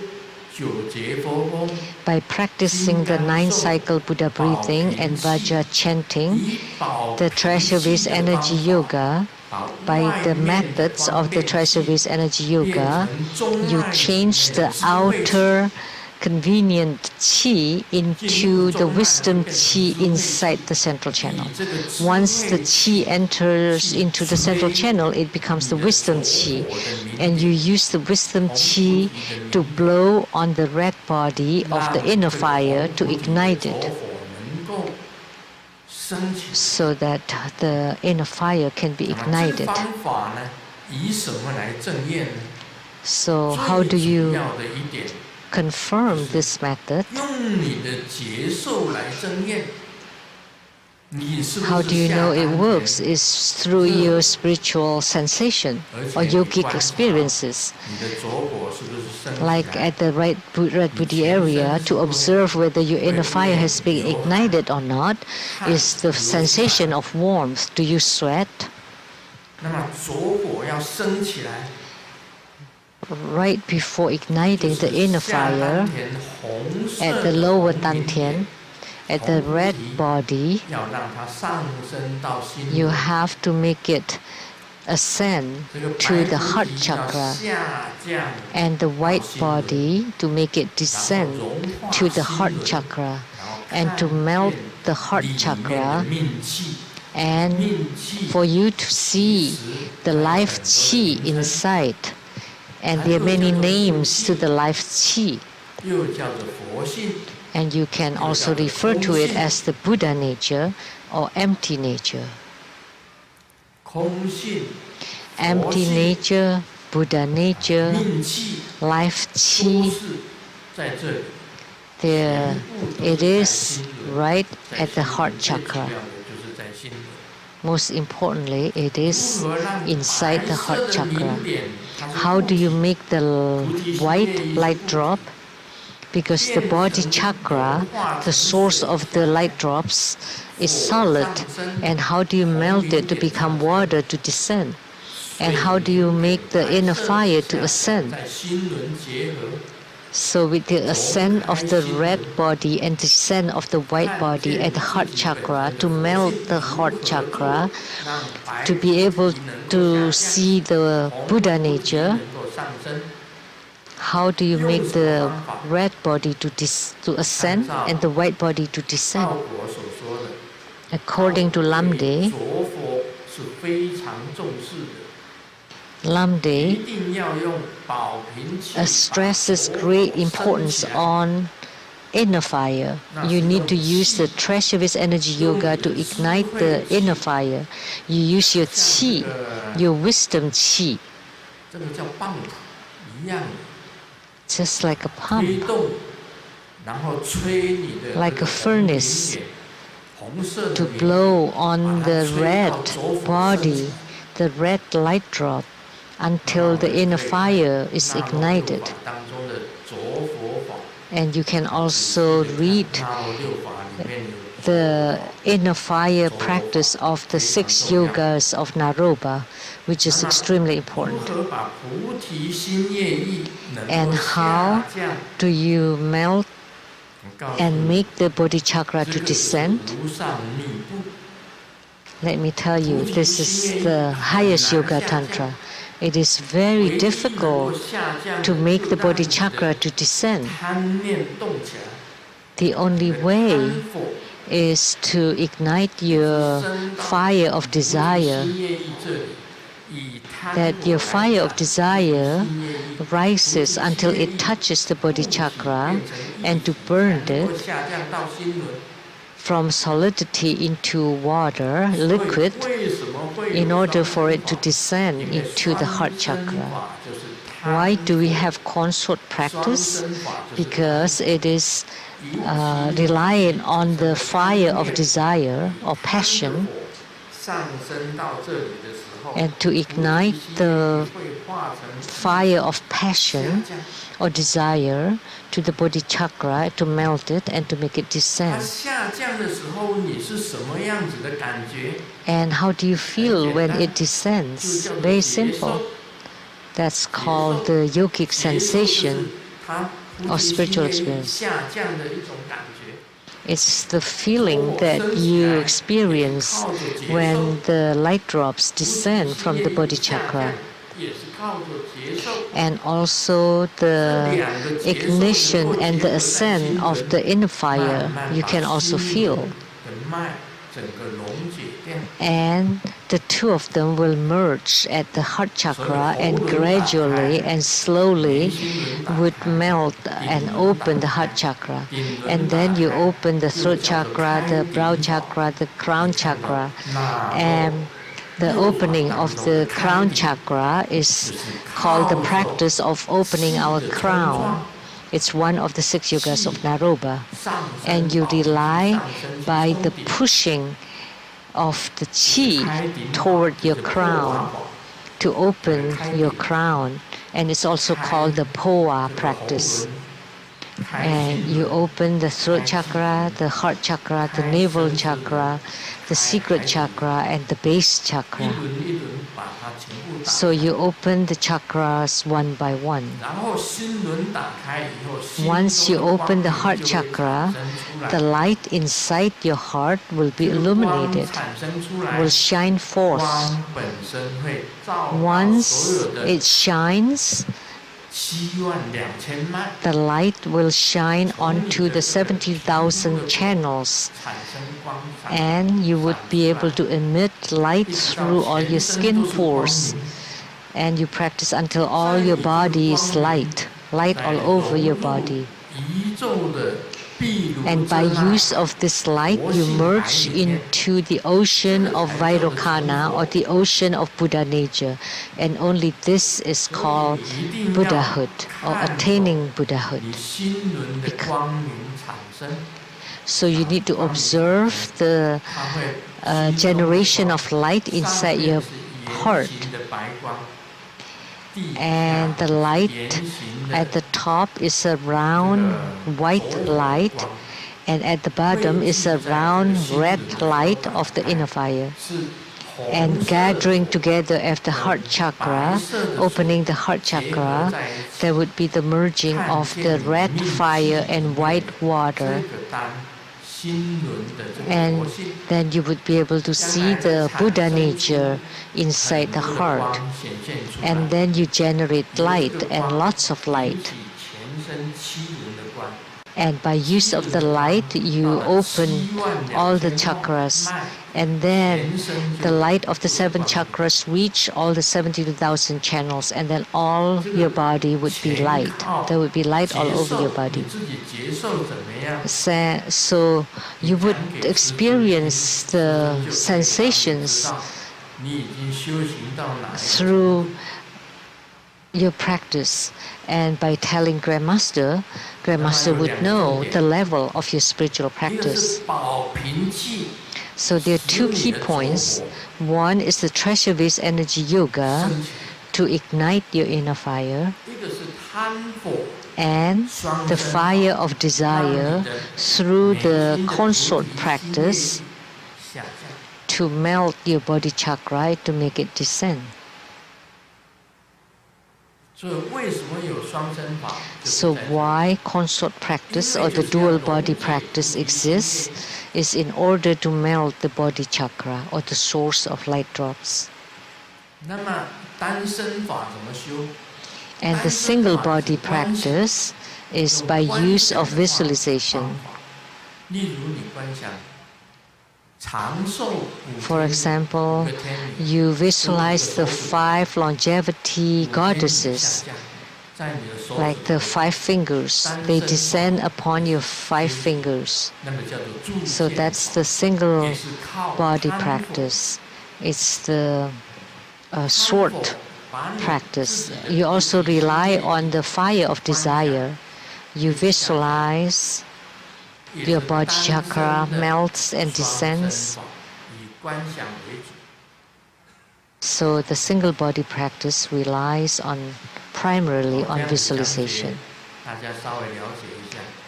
九节佛功， By practicing the 9-cycle Buddha breathing and Vajra chanting, 以保 the 平 treasure 心 base 的 energy 方法 yoga, 把 by 外 the 面的 methods 方 of the 便 treasure 气 base energy 变 yoga, 成中 you 脉里 change 面 the 的智慧气 outer convenient qi into the wisdom qi inside the central channel. 以这个智 Once the 慧 qi enters into the central channel, it becomes the wisdom qi, and you use the wisdom qi to blow on the red body of the inner fire to ignite it, 能够升起。 so that the inner fire can be 那么这个 ignited. 方法呢，以什么来正验呢？ So how do 最主 you 要的一点， confirm this method? 用你的节奏来正验。你是不 How 是 do you 下 know 丹 it 田 works is through your spiritual sensation or yogic experiences. 你的左火是不是升起 Like 来？ at the red body area, to observe whether your inner fire has been ignited or not is the sensation of warmth. Do you sweat? 那么左火要升起来， Right before 就 igniting the 是 inner 下 fire, 丹田红色 at the 的 lower 红明点 dantian, at the red body, 要让它上升到心 you 轮。 have to make it ascend 这个 to 白 the 菩 heart 提要 chakra, 下降 and the white body to make it 然后 descend 融化 to the 心 heart 轮 chakra, 然后 and to 看 melt 见 the heart 里面的 chakra, 命气， and 命气 for you to see 其实 the 在 life 很多 qi 人生 inside. And there are many names to the life qi. 又叫做佛性， And you can also refer to it as the Buddha nature or empty nature. 空性、 Empty 佛性、 nature, Buddha nature, 命气 life 都 qi. 是在这里。 There it is right 在 at the 心轮 heart 最主 chakra. 要的就是在心轮。 Most importantly, it 如 is 何让 inside 白 the 色 heart 的明 chakra. 点，它是 How 固 do you 体 make the white light drop? Because the body chakra, the source of the light drops, is solid. And how do you melt it to become water to descend? And how do you make the inner fire to ascend? 在心轮结合， So with the ascent of the red body and descent of the white body at the heart chakra, to melt the heart chakra, 让白 to be able 能够 to 下降， see the 红 Buddha 能 nature, 够上升。 how do you make the red body to ascend and the white body to 道 descend? 国所说的， According to 对 Lamdre, 着佛是非常重视的，一 Lamdre 定要用宝瓶起， stresses 把佛 great 升 importance 起来 on inner fire. You need to use the treasure energy yoga to ignite the inner fire. You use your qi, your wisdom qi, 这个叫棒子一样的 just like a 推 pump, 动，然后吹你的 like a 这个红明 furnace 点，红色的 to 明 blow 点， on 把它 the 吹 red 到着火升 body, 起来。 the red light drop, until the inner fire is 那么六 ignited. 法当中的着火法， And you can also read 那么六法里面有 the inner fire practice of the 6 yogas of Naropa, which is extremely 如 important. 何把菩提心业意能 And 够 how 下降？ do you melt 我告诉 and 你， make the body chakra 这 to 个是 descend? 如上密布。 Let me tell you, this is the highest yoga tantra. It is very 唯一能够 difficult 下降的 to make the 就让 body 你的 chakra to descend. 贪念动起来， The only 你的 way 贪火 is to ignite your 升到 fire of 菩提 desire, 心业意这里，以贪 that 火 your 来 fire 讲 of desire 心业意 rises until it touches the body chakra, and to burn 能 it 够下降到心轮。 from solidity into water, 所以 liquid, 为什么会有 in order 双 for 生 it to 法？ descend 因为 into the 双 heart 生 chakra. 法就是贪 Why do we 火 have consort 双 practice? 生法就是 Because it is 以 relying on the fire of desire or 贪的 passion, 火上升到这里的时候， and to ignite 菩提心 the 会化成 fire of 下 passion 降。 or desire to the body chakra to melt it and to make it 它 descend. 下降的时候，你是什么样子的感觉？ And how do you feel when it 就 descends? 叫做 Very 接 simple. 受。 That's called the yogic 接受就是 sensation. 它菩 of 提 spiritual 心业 experience. 下降的一种感觉。 It's the feeling that you experience when the light drops descend from the body chakra, 也是靠着接受。 and also the ignition and the ascent of the inner fire you can also feel. 的脉整个溶解掉。 And the two of them will merge at the heart chakra and gradually and slowly would melt and open the heart chakra. And then you open the throat chakra, the brow chakra, the crown chakra. And the opening of the crown chakra is called the practice of opening our crown. It's one of the 6 yogas of Naropa. And you rely by the pushing of the qi toward your crown to open your crown. And it's also called the poa practice. And you open the throat chakra, the heart chakra, the navel chakra, the secret chakra, and the base 一 chakra. 轮一轮把它全部打 So you open the chakras one by one. 然后心轮打开以后，心 Once you 中的 open the 光 heart 就会 chakra, 产生出来 the light inside your heart will be 这个光 illuminated, 产生出来 will shine forth. 光本身会照到所 Once 有的 it shines, 72000脉， the light will shine onto the 70,000 channels, 产生光闪， and you would be able to emit light through all your skin pores, and you practice until all your body is light all over your body. And by use of this light, you merge into the ocean of Vairocana, or the ocean of Buddha nature. And only this is called Buddhahood, or attaining Buddhahood. So you need to observe the generation of light inside your heart. And the light at the top is a round white light, and at the bottom is a round red light of the inner fire. And gathering together at the heart chakra, opening the heart chakra, there would be the merging of the red fire and white water. And then you would be able to see the Buddha nature inside the heart. And then you generate light, and lots of light. And by use of the light, you open all the chakras. And then the light of the 7 chakras reach all the 72,000 channels, and then all your body would be light. There would be light all over your body. So you would experience the sensations through your practice. And by telling Grandmaster, Grandmaster would know the level of your spiritual practice. So there are 2 key points. One is the treasure vase energy yoga to ignite your inner fire, and the fire of desire through the consort practice to melt your body chakra to make it descend. So why consort practice or the dual body practice exists is in order to melt the body chakra, or the source of light drops. And the single body practice is by use of visualization. For example, you visualize the 5 longevity goddesses, like the 5 fingers. They descend upon your 5 fingers. So that's the single body practice. It's the short practice. You also rely on the fire of desire. You visualize your body chakra melts and descends. So the single body practice relies primarily on visualization.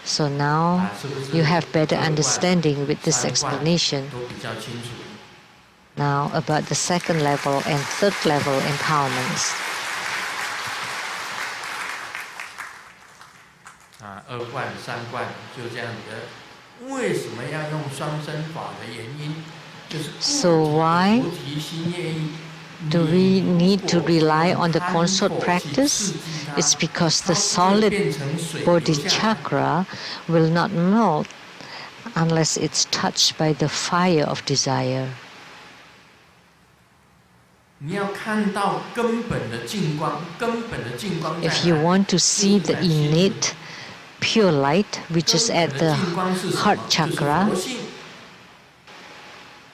So now you have better understanding with this explanation. Now about the 2nd level and 3rd level empowerments. 2观、3观就这样子。为什么要用双生法的原因，就是 So why do we need to rely on the consort practice? It's because the solid body chakra will not melt unless it's touched by the fire of desire. If you want to see the innate pure light, which is at the heart chakra,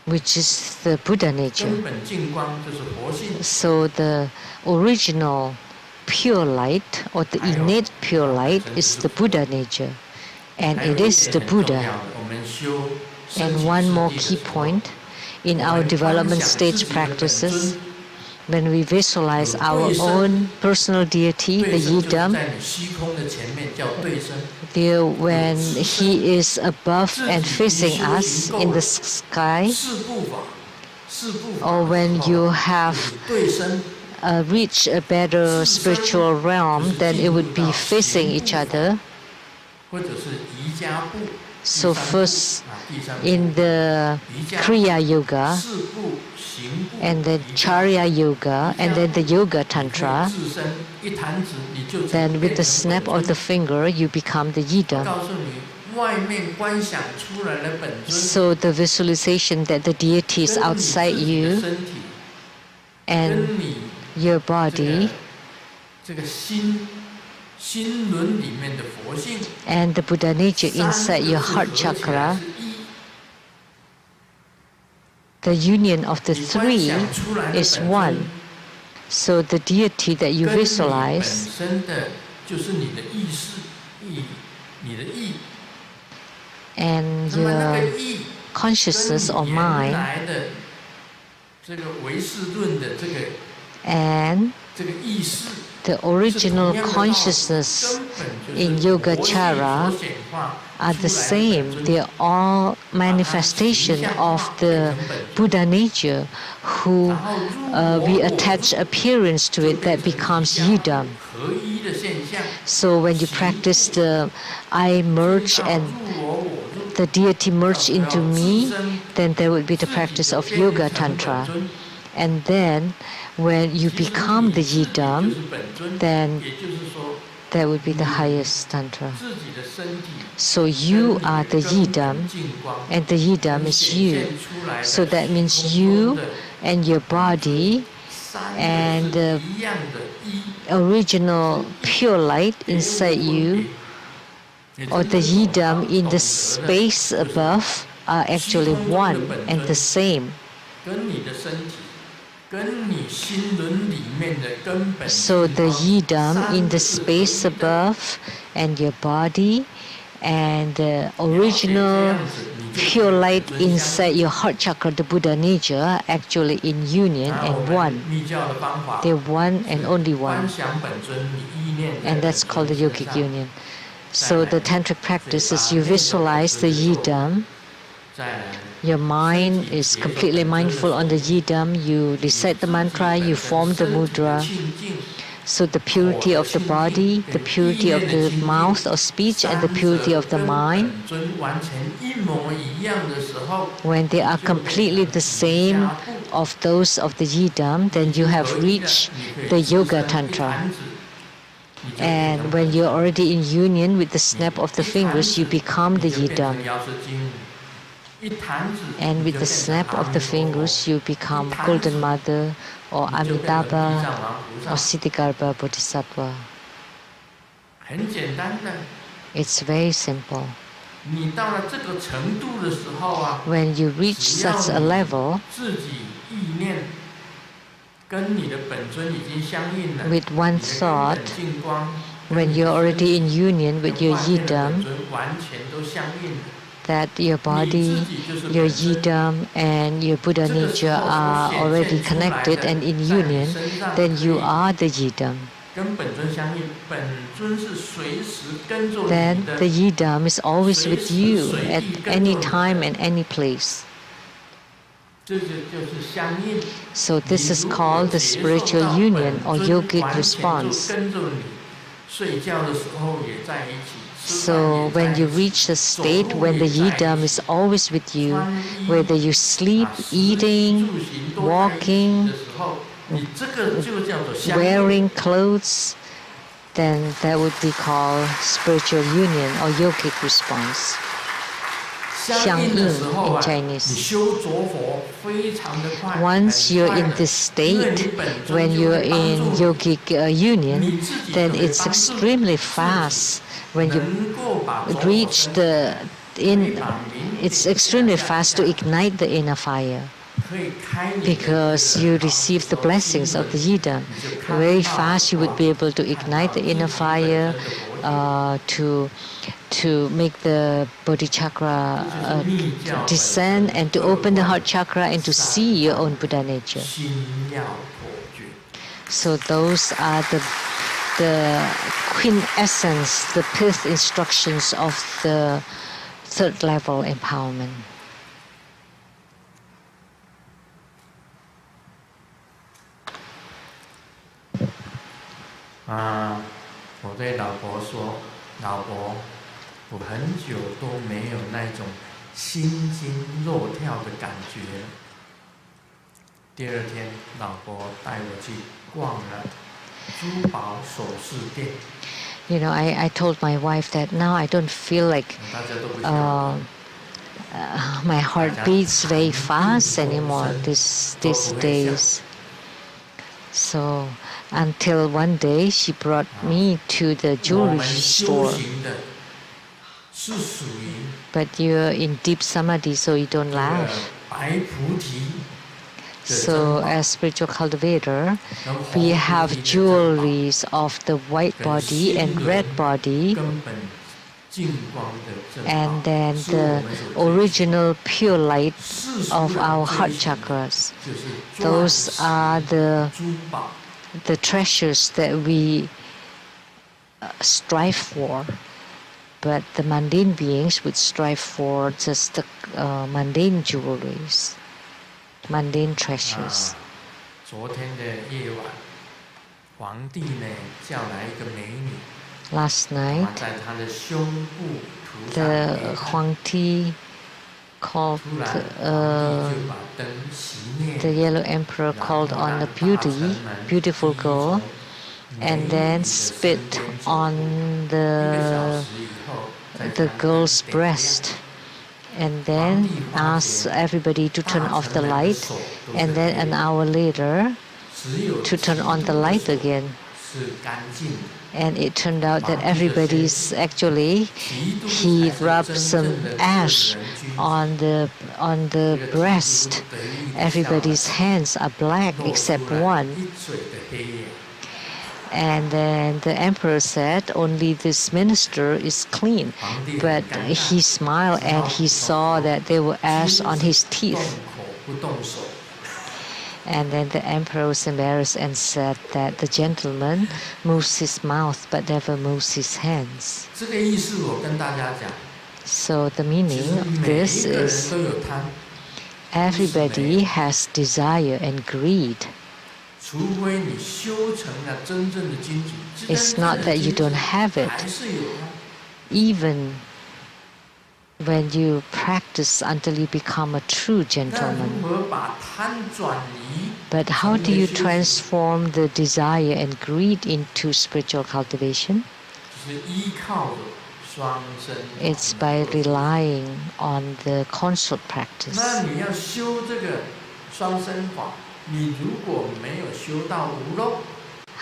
which is the Buddha nature. So the original pure light, or the innate pure light, is the Buddha nature, and it is the Buddha. And one more key point, in our development stage practices, when we visualize our own personal deity, the Yidam, when he is above and facing us in the sky, or when you have reached a better spiritual realm, then it would be facing each other. So first in the Kriya Yoga, and then Charya Yoga, and then the Yoga Tantra, then with the snap of the finger, you become the Yidam. So the visualization that the deity is outside you, and your body 这个心轮里面的佛性 and the Buddha nature inside your heart chakra, the union of the three is one. So the deity that you visualize and your consciousness or mind and the original consciousness in Yogacara are the same. They are all manifestation of the Buddha nature who we attach appearance to it that becomes yidam. So when you practice the I merge and the deity merge into me, then there would be the practice of Yoga Tantra. And then when you become the yidam, then that would be the highest tantra. So you are the yidam and the yidam is you. So that means you and your body and the original pure light inside you or the yidam in the space above are actually one and the same. So the yidam in the space above and your body and the original pure light inside your heart chakra, the Buddha nature, are actually in union and one. They're one and only one. And that's called the yogic union. So the tantric practice is you visualize the yidam. Your mind is completely mindful on the yidam. You recite the mantra, you form the mudra. So the purity of the body, the purity of the mouth or speech, and the purity of the mind, when they are completely the same of those of the yidam, then you have reached the yoga tantra. And when you're already in union with the snap of the fingers, you become the yidam. And with the snap of the fingers, you become Golden Mother or Amitabha or Siddhigarbha Bodhisattva. It's very simple. When you reach such a level, with one thought, when you're already in union with your yidam, that your body, your yidam, and your Buddha nature are already connected and in union, then you are the yidam. Then the yidam is always with you at any time and any place. So this is called the spiritual union or yogic response. So when you reach a state when the yidam is always with you, whether you sleep, eating, walking, wearing clothes, then that would be called spiritual union or yogic response. 相应 in Chinese. Once you're in this state, when you're in yogic union, then it's extremely fast. When you reach it's extremely fast to ignite the inner fire, because you receive the blessings of the yidam. Very fast you would be able to ignite the inner fire, to make the bodhichakra descend and to open the heart chakra and to see your own Buddha nature. So those are the quintessence, the fifth instructions of the third level empowerment. 我对老婆说，老婆，我很久都没有那种心惊肉跳的感觉了。第二天，老婆带我去逛了珠宝首饰店。You know, I told my wife that now I don't feel like my heart beats very fast anymore these days. So until one day she brought me to the 我 jewelry 们修 store. 行的是属于 But you're in deep samadhi, so you don't 这个 laugh. 白菩提的 So 珍宝 as spiritual cultivator, 跟 we 红菩 have 提的珍宝 jewelries of the white 跟 body 心 and red 轮 body, 根本净光的珍 and 宝， then 是我 the 们所追求 original pure light 世俗 of 人 our 追 heart 寻的 chakras. 就是钻 Those 石 are the 珠宝， treasures that we strive for. But the mundane beings would strive for just the mundane jewelries, mundane treasures. 昨天的夜晚，皇帝呢叫来一个美女， Last 她 night, 在她的胸部涂上 the 煤炭， Huangti called 突然皇帝就把灯熄灭， the Yellow Emperor 然后 called on 让 the 大臣们 beautiful 一一 girl 从美 and 女 then 的 spit 身边走 on 过，1个小 the 时以后，再 the 将灯 girl's 点亮。 breast, and then asked everybody to turn off the light, and then an hour later 只有 to turn on the 基督的 light 手 again. 是干净的， And it turned out that everybody's actually, 基督 he 才是 rubbed 真 some 正的 ash 正人君子。 on the 这个基督 breast. 得意的笑 Everybody's hands are black 露 except 出来 one. 一嘴的黑眼。 And then the emperor said, only this minister is clean. 皇帝 But 很尴 he 尬， smiled 只 and 好 he 补 saw 充说 that there were 几 ash 乎 on 是 his 动 teeth. 口不动手。 And then the emperor was embarrassed and said that the gentleman moves his mouth but never moves his hands. 这个意思我跟大家讲， So the 其 meaning 实 of 每 this 一个人 is 都有贪， everybody has desire and greed. 除非你修成了真正的君子， It's not that you don't have it. 还是有贪。 Even when you practice until you become a true 那 gentleman. 如何把贪转移？ But how do 成为 you 修行？ transform the desire and greed into spiritual cultivation? 就是依靠着双生法 It's by 门而 relying on the consort practice. 那你要修这个双生法，你如果没有修到无漏，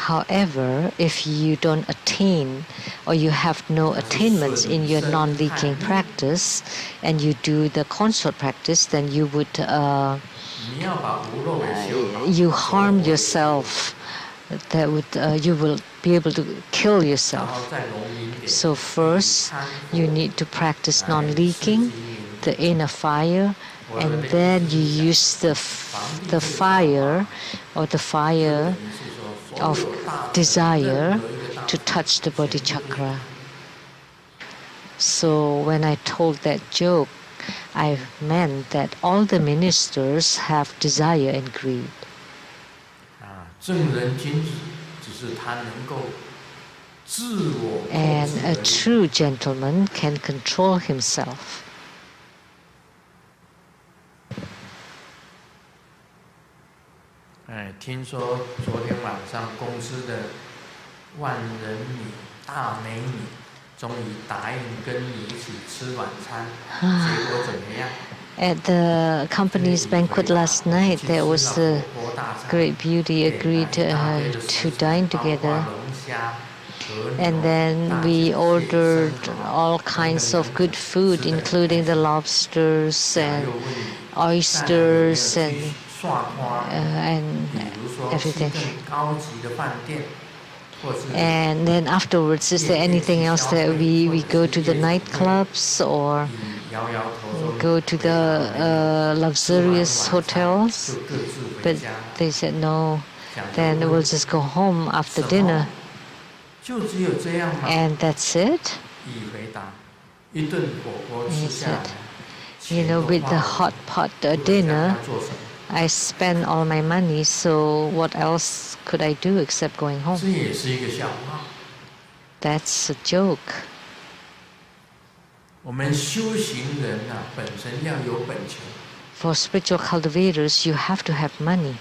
However, if you don't attain or you have no attainments in your non-leaking practice and you do the consort practice, then you would 你要把无漏给修好。 you harm yourself. That would you will be able to kill 然 yourself. 后再浓一点。 So first, 贪 you 火 need to practice 来 non-leaking, 刺激你 the inner fire, and then you use the fire or the fire 等于是说所 of 有大 desire 任何一个大 to touch the body chakra. So when I told that joke, I meant that all the ministers have desire and greed. 正人君子只是他能够自我控 And 制 a 而已。 true gentleman can control himself. 听说昨天晚上公司的万人迷大美女终于答应跟你一起吃晚餐，结果怎么样？ At the company's banquet last night, there was a great beauty agreed to dine together. And then we ordered all kinds of good food, including the lobsters and oysters and everything. And then afterwards, is there anything else that we go to the nightclubs or go to the luxurious hotels? But they said no, then we'll just go home after dinner. And that's it? And he said, you know, with the hot pot dinner, I spend all my money, so what else could I do except going home? That's a joke. 我们修行人啊，本身要有本钱。 For spiritual cultivators, you have to have money.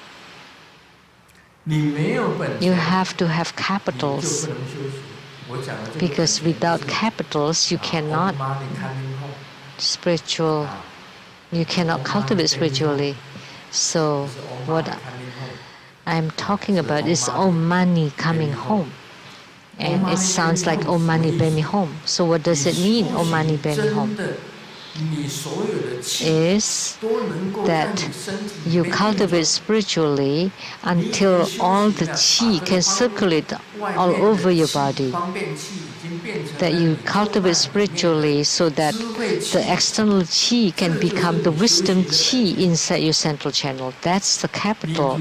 你没有本 You 钱， have to have 你就 capitals. 不能修行。我讲的这个 Because 本钱 without 是 capitals, you cannot money coming home spiritual. 啊 You cannot cultivate spiritually. So 是 what coming home I'm talking about is "Oh money coming home," and it sounds like "Oh money bear me home." So what does it mean? "Oh money bear me home" is that you cultivate spiritually until all the qi can circulate all over your body. That you cultivate spiritually so that the external qi can become the wisdom qi inside your central channel. That's the capital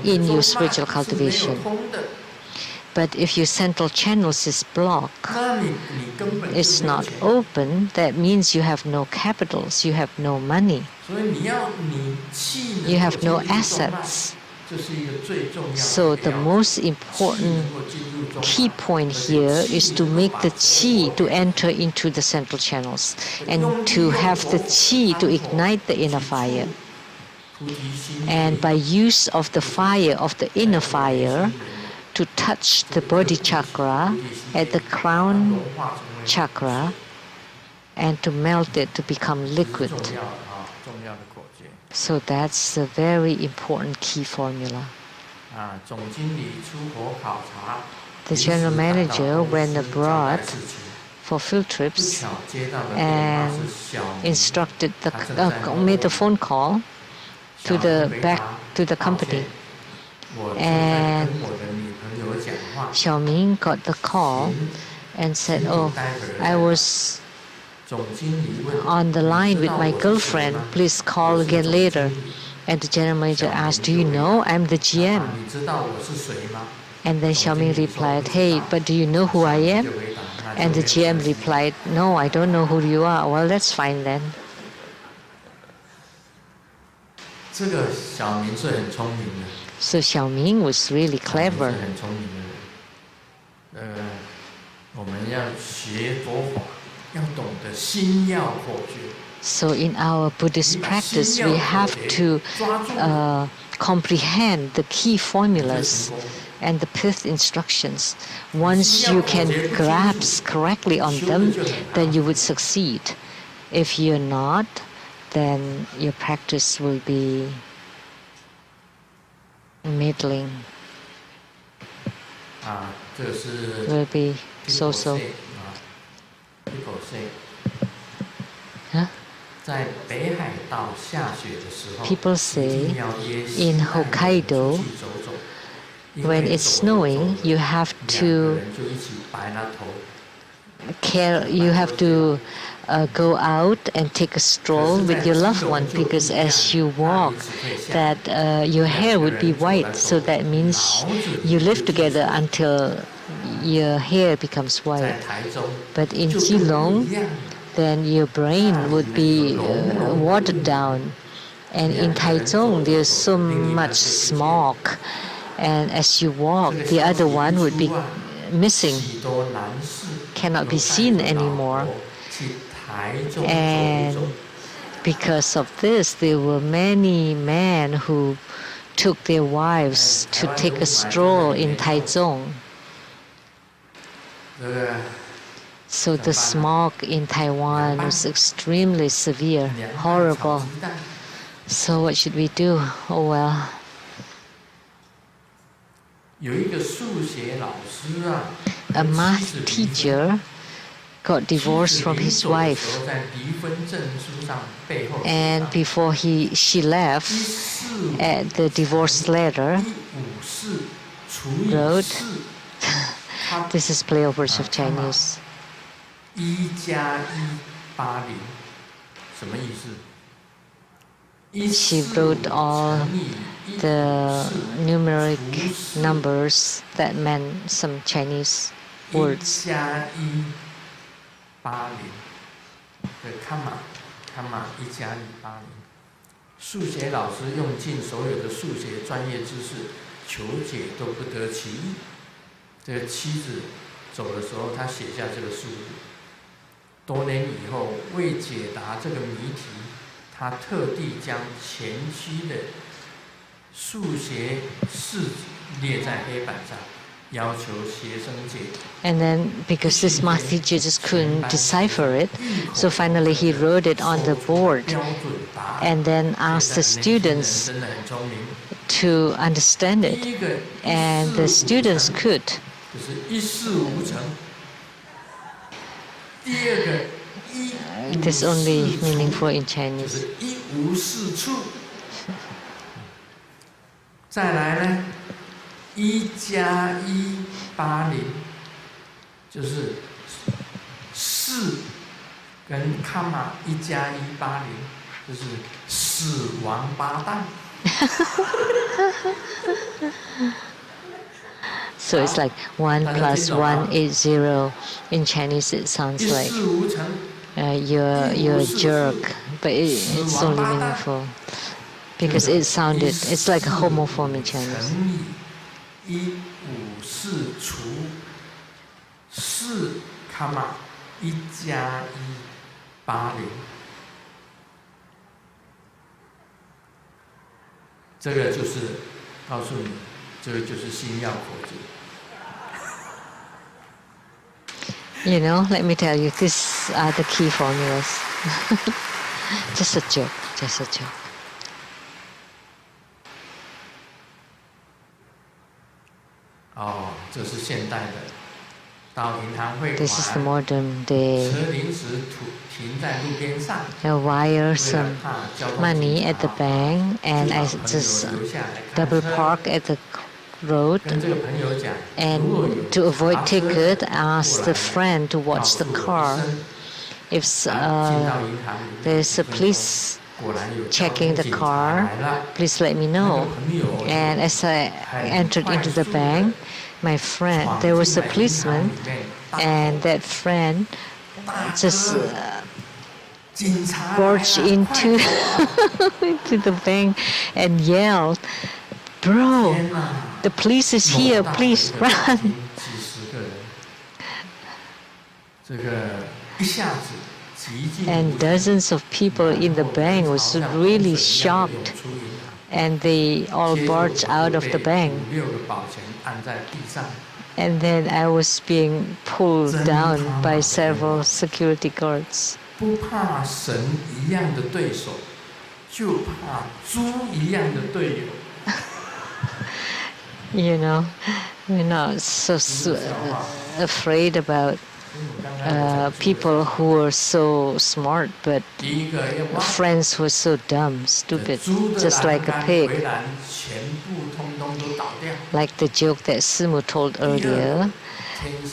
in your spiritual cultivation. But if your central channels is blocked, it's not open, that means you have no capitals, you have no money, you have no assets. So the most important key point here is to make the qi to enter into the central channels and to have the qi to ignite the inner fire. And by use of the fire of the inner fire, to touch the body chakra at the crown chakra and to melt it to become liquid. So that's a very important key formula. The general manager went abroad for field trips and instructed made a phone call to the company. And Xiaoming got the call and said, "Oh, I was on the line with my girlfriend. Please call again later." And the general manager asked, "Do you know I'm the GM?" And then Xiaoming replied, "Hey, but do you know who I am?" And the GM replied, "No, I don't know who you are." "Well, that's fine then." So Xiaoming was really clever. So in our Buddhist practice, we have to comprehend the key formulas and the fifth instructions. Once you can grasp correctly on them, then you would succeed. If you're not, then your practice will be middling. Will be so-so. Huh? People say in Hokkaido, when it's snowing, you have to go out and take a stroll with your loved one, because as you walk, that your hair would be white. So that means you live together until your hair becomes white. But in Geelong, then your brain would be watered down. And in Taichung, there's so much smog. And as you walk, the other one would be missing, cannot be seen anymore. And because of this, there were many men who took their wives to take a stroll in Taichung. So the smog in Taiwan was extremely severe, horrible. So what should we do? Oh well. A math teacher got divorced from his wife, and before she left, at the divorce letter wrote, this is play of words of Chinese. She wrote all the numeric numbers that meant some Chinese words. And then, because this math teacher just couldn't decipher it, so finally he wrote it on the board and then asked the students to understand it. And the students could. It is only meaningful in Chinese. 再来呢，1加1 80，就是4跟 comma 1加1 80，就是死王八蛋。So it's like 1 plus 1 is 0. In Chinese, it sounds like you're a jerk, but it's only meaningful. Because it sounded, it's like a homophone in Chinese. 154除4 comma 1加1 80，这个就是告诉你，这个就是心要口诀。You know, let me tell you, these are the key formulas. Just a joke, just a joke. 哦，这是现代的，到银行汇款， This is the modern day. 车临时停在路边上， I wire some money at the bank, and I just double park at the road. 跟这个朋友讲， And to avoid ticket, I asked the friend to watch the car. If there's a police checking the car, please let me know. And as I entered into the bank, my friend, there was a policeman, and that friend just barged into into the bank and yelled, "Bro, the police is here, please run." And dozens of people in the bank was really shocked, and they all barged out of the bank. And then I was being pulled down by several security guards. 不怕神一样的对手，就怕猪一样的队友。You know, we're not so afraid about people who are so smart, but friends who are so dumb, stupid, just like a pig. Like the joke that Simu told earlier,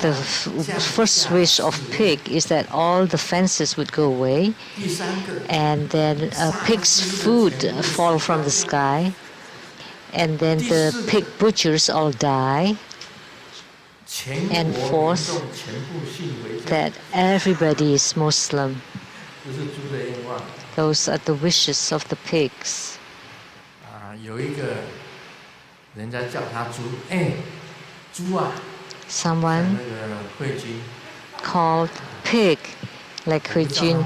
the first wish of pig is that all the fences would go away, and then a pig's food fall from the sky, and then the pig butchers all die. And fourth, that everybody is Muslim. Those are the wishes of the pigs. 有一个人家叫他猪，哎，猪啊！ Someone called pig, like Hui Jun.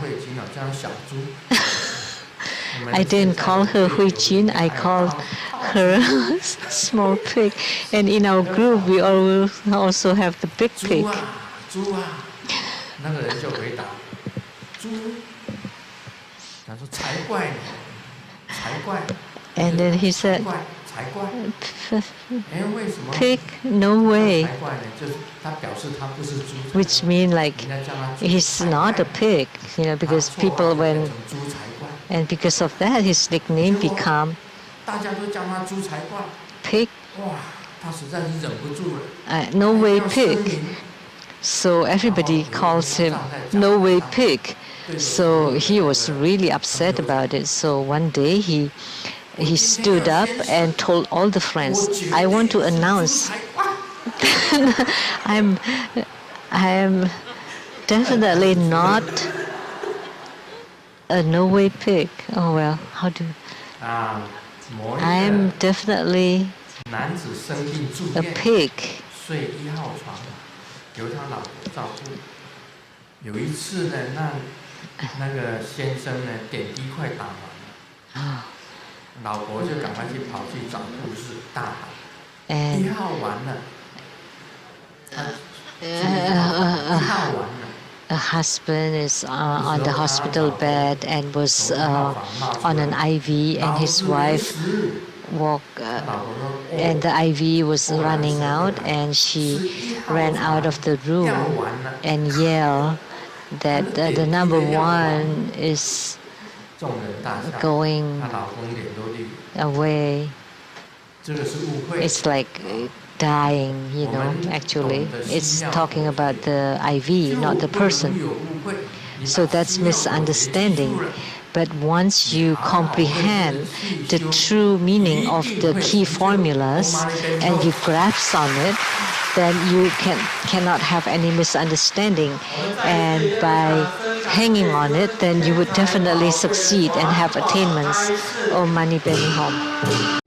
I didn't call her Hui Jun, I called her small pig. And in our group, we also have the big pig. And then he said, "Pig, no way." Which means like he's not a pig, you know, because people and because of that his nickname become pig. No way pig. So everybody calls him no way pig. So he was really upset about it. So one day he stood up and told all the friends, "I want to announce I am definitely not a no way pig." Oh well, how do I am definitely a pig. 有一次呢，那个先生呢，点滴快打完了，老婆就赶快跑去找护士，大喊：1号完了 a husband is on the hospital bed and was on an IV, and his wife walked, and the IV was running out, and she ran out of the room and yelled that the number one is going away. It's like dying, actually. It's talking about the IV, not the person. So that's misunderstanding. But once you comprehend the true meaning of the key formulas and you grasp on it, then you cannot have any misunderstanding. And by hanging on it, then you would definitely succeed and have attainments. Om Mani Padme Hum.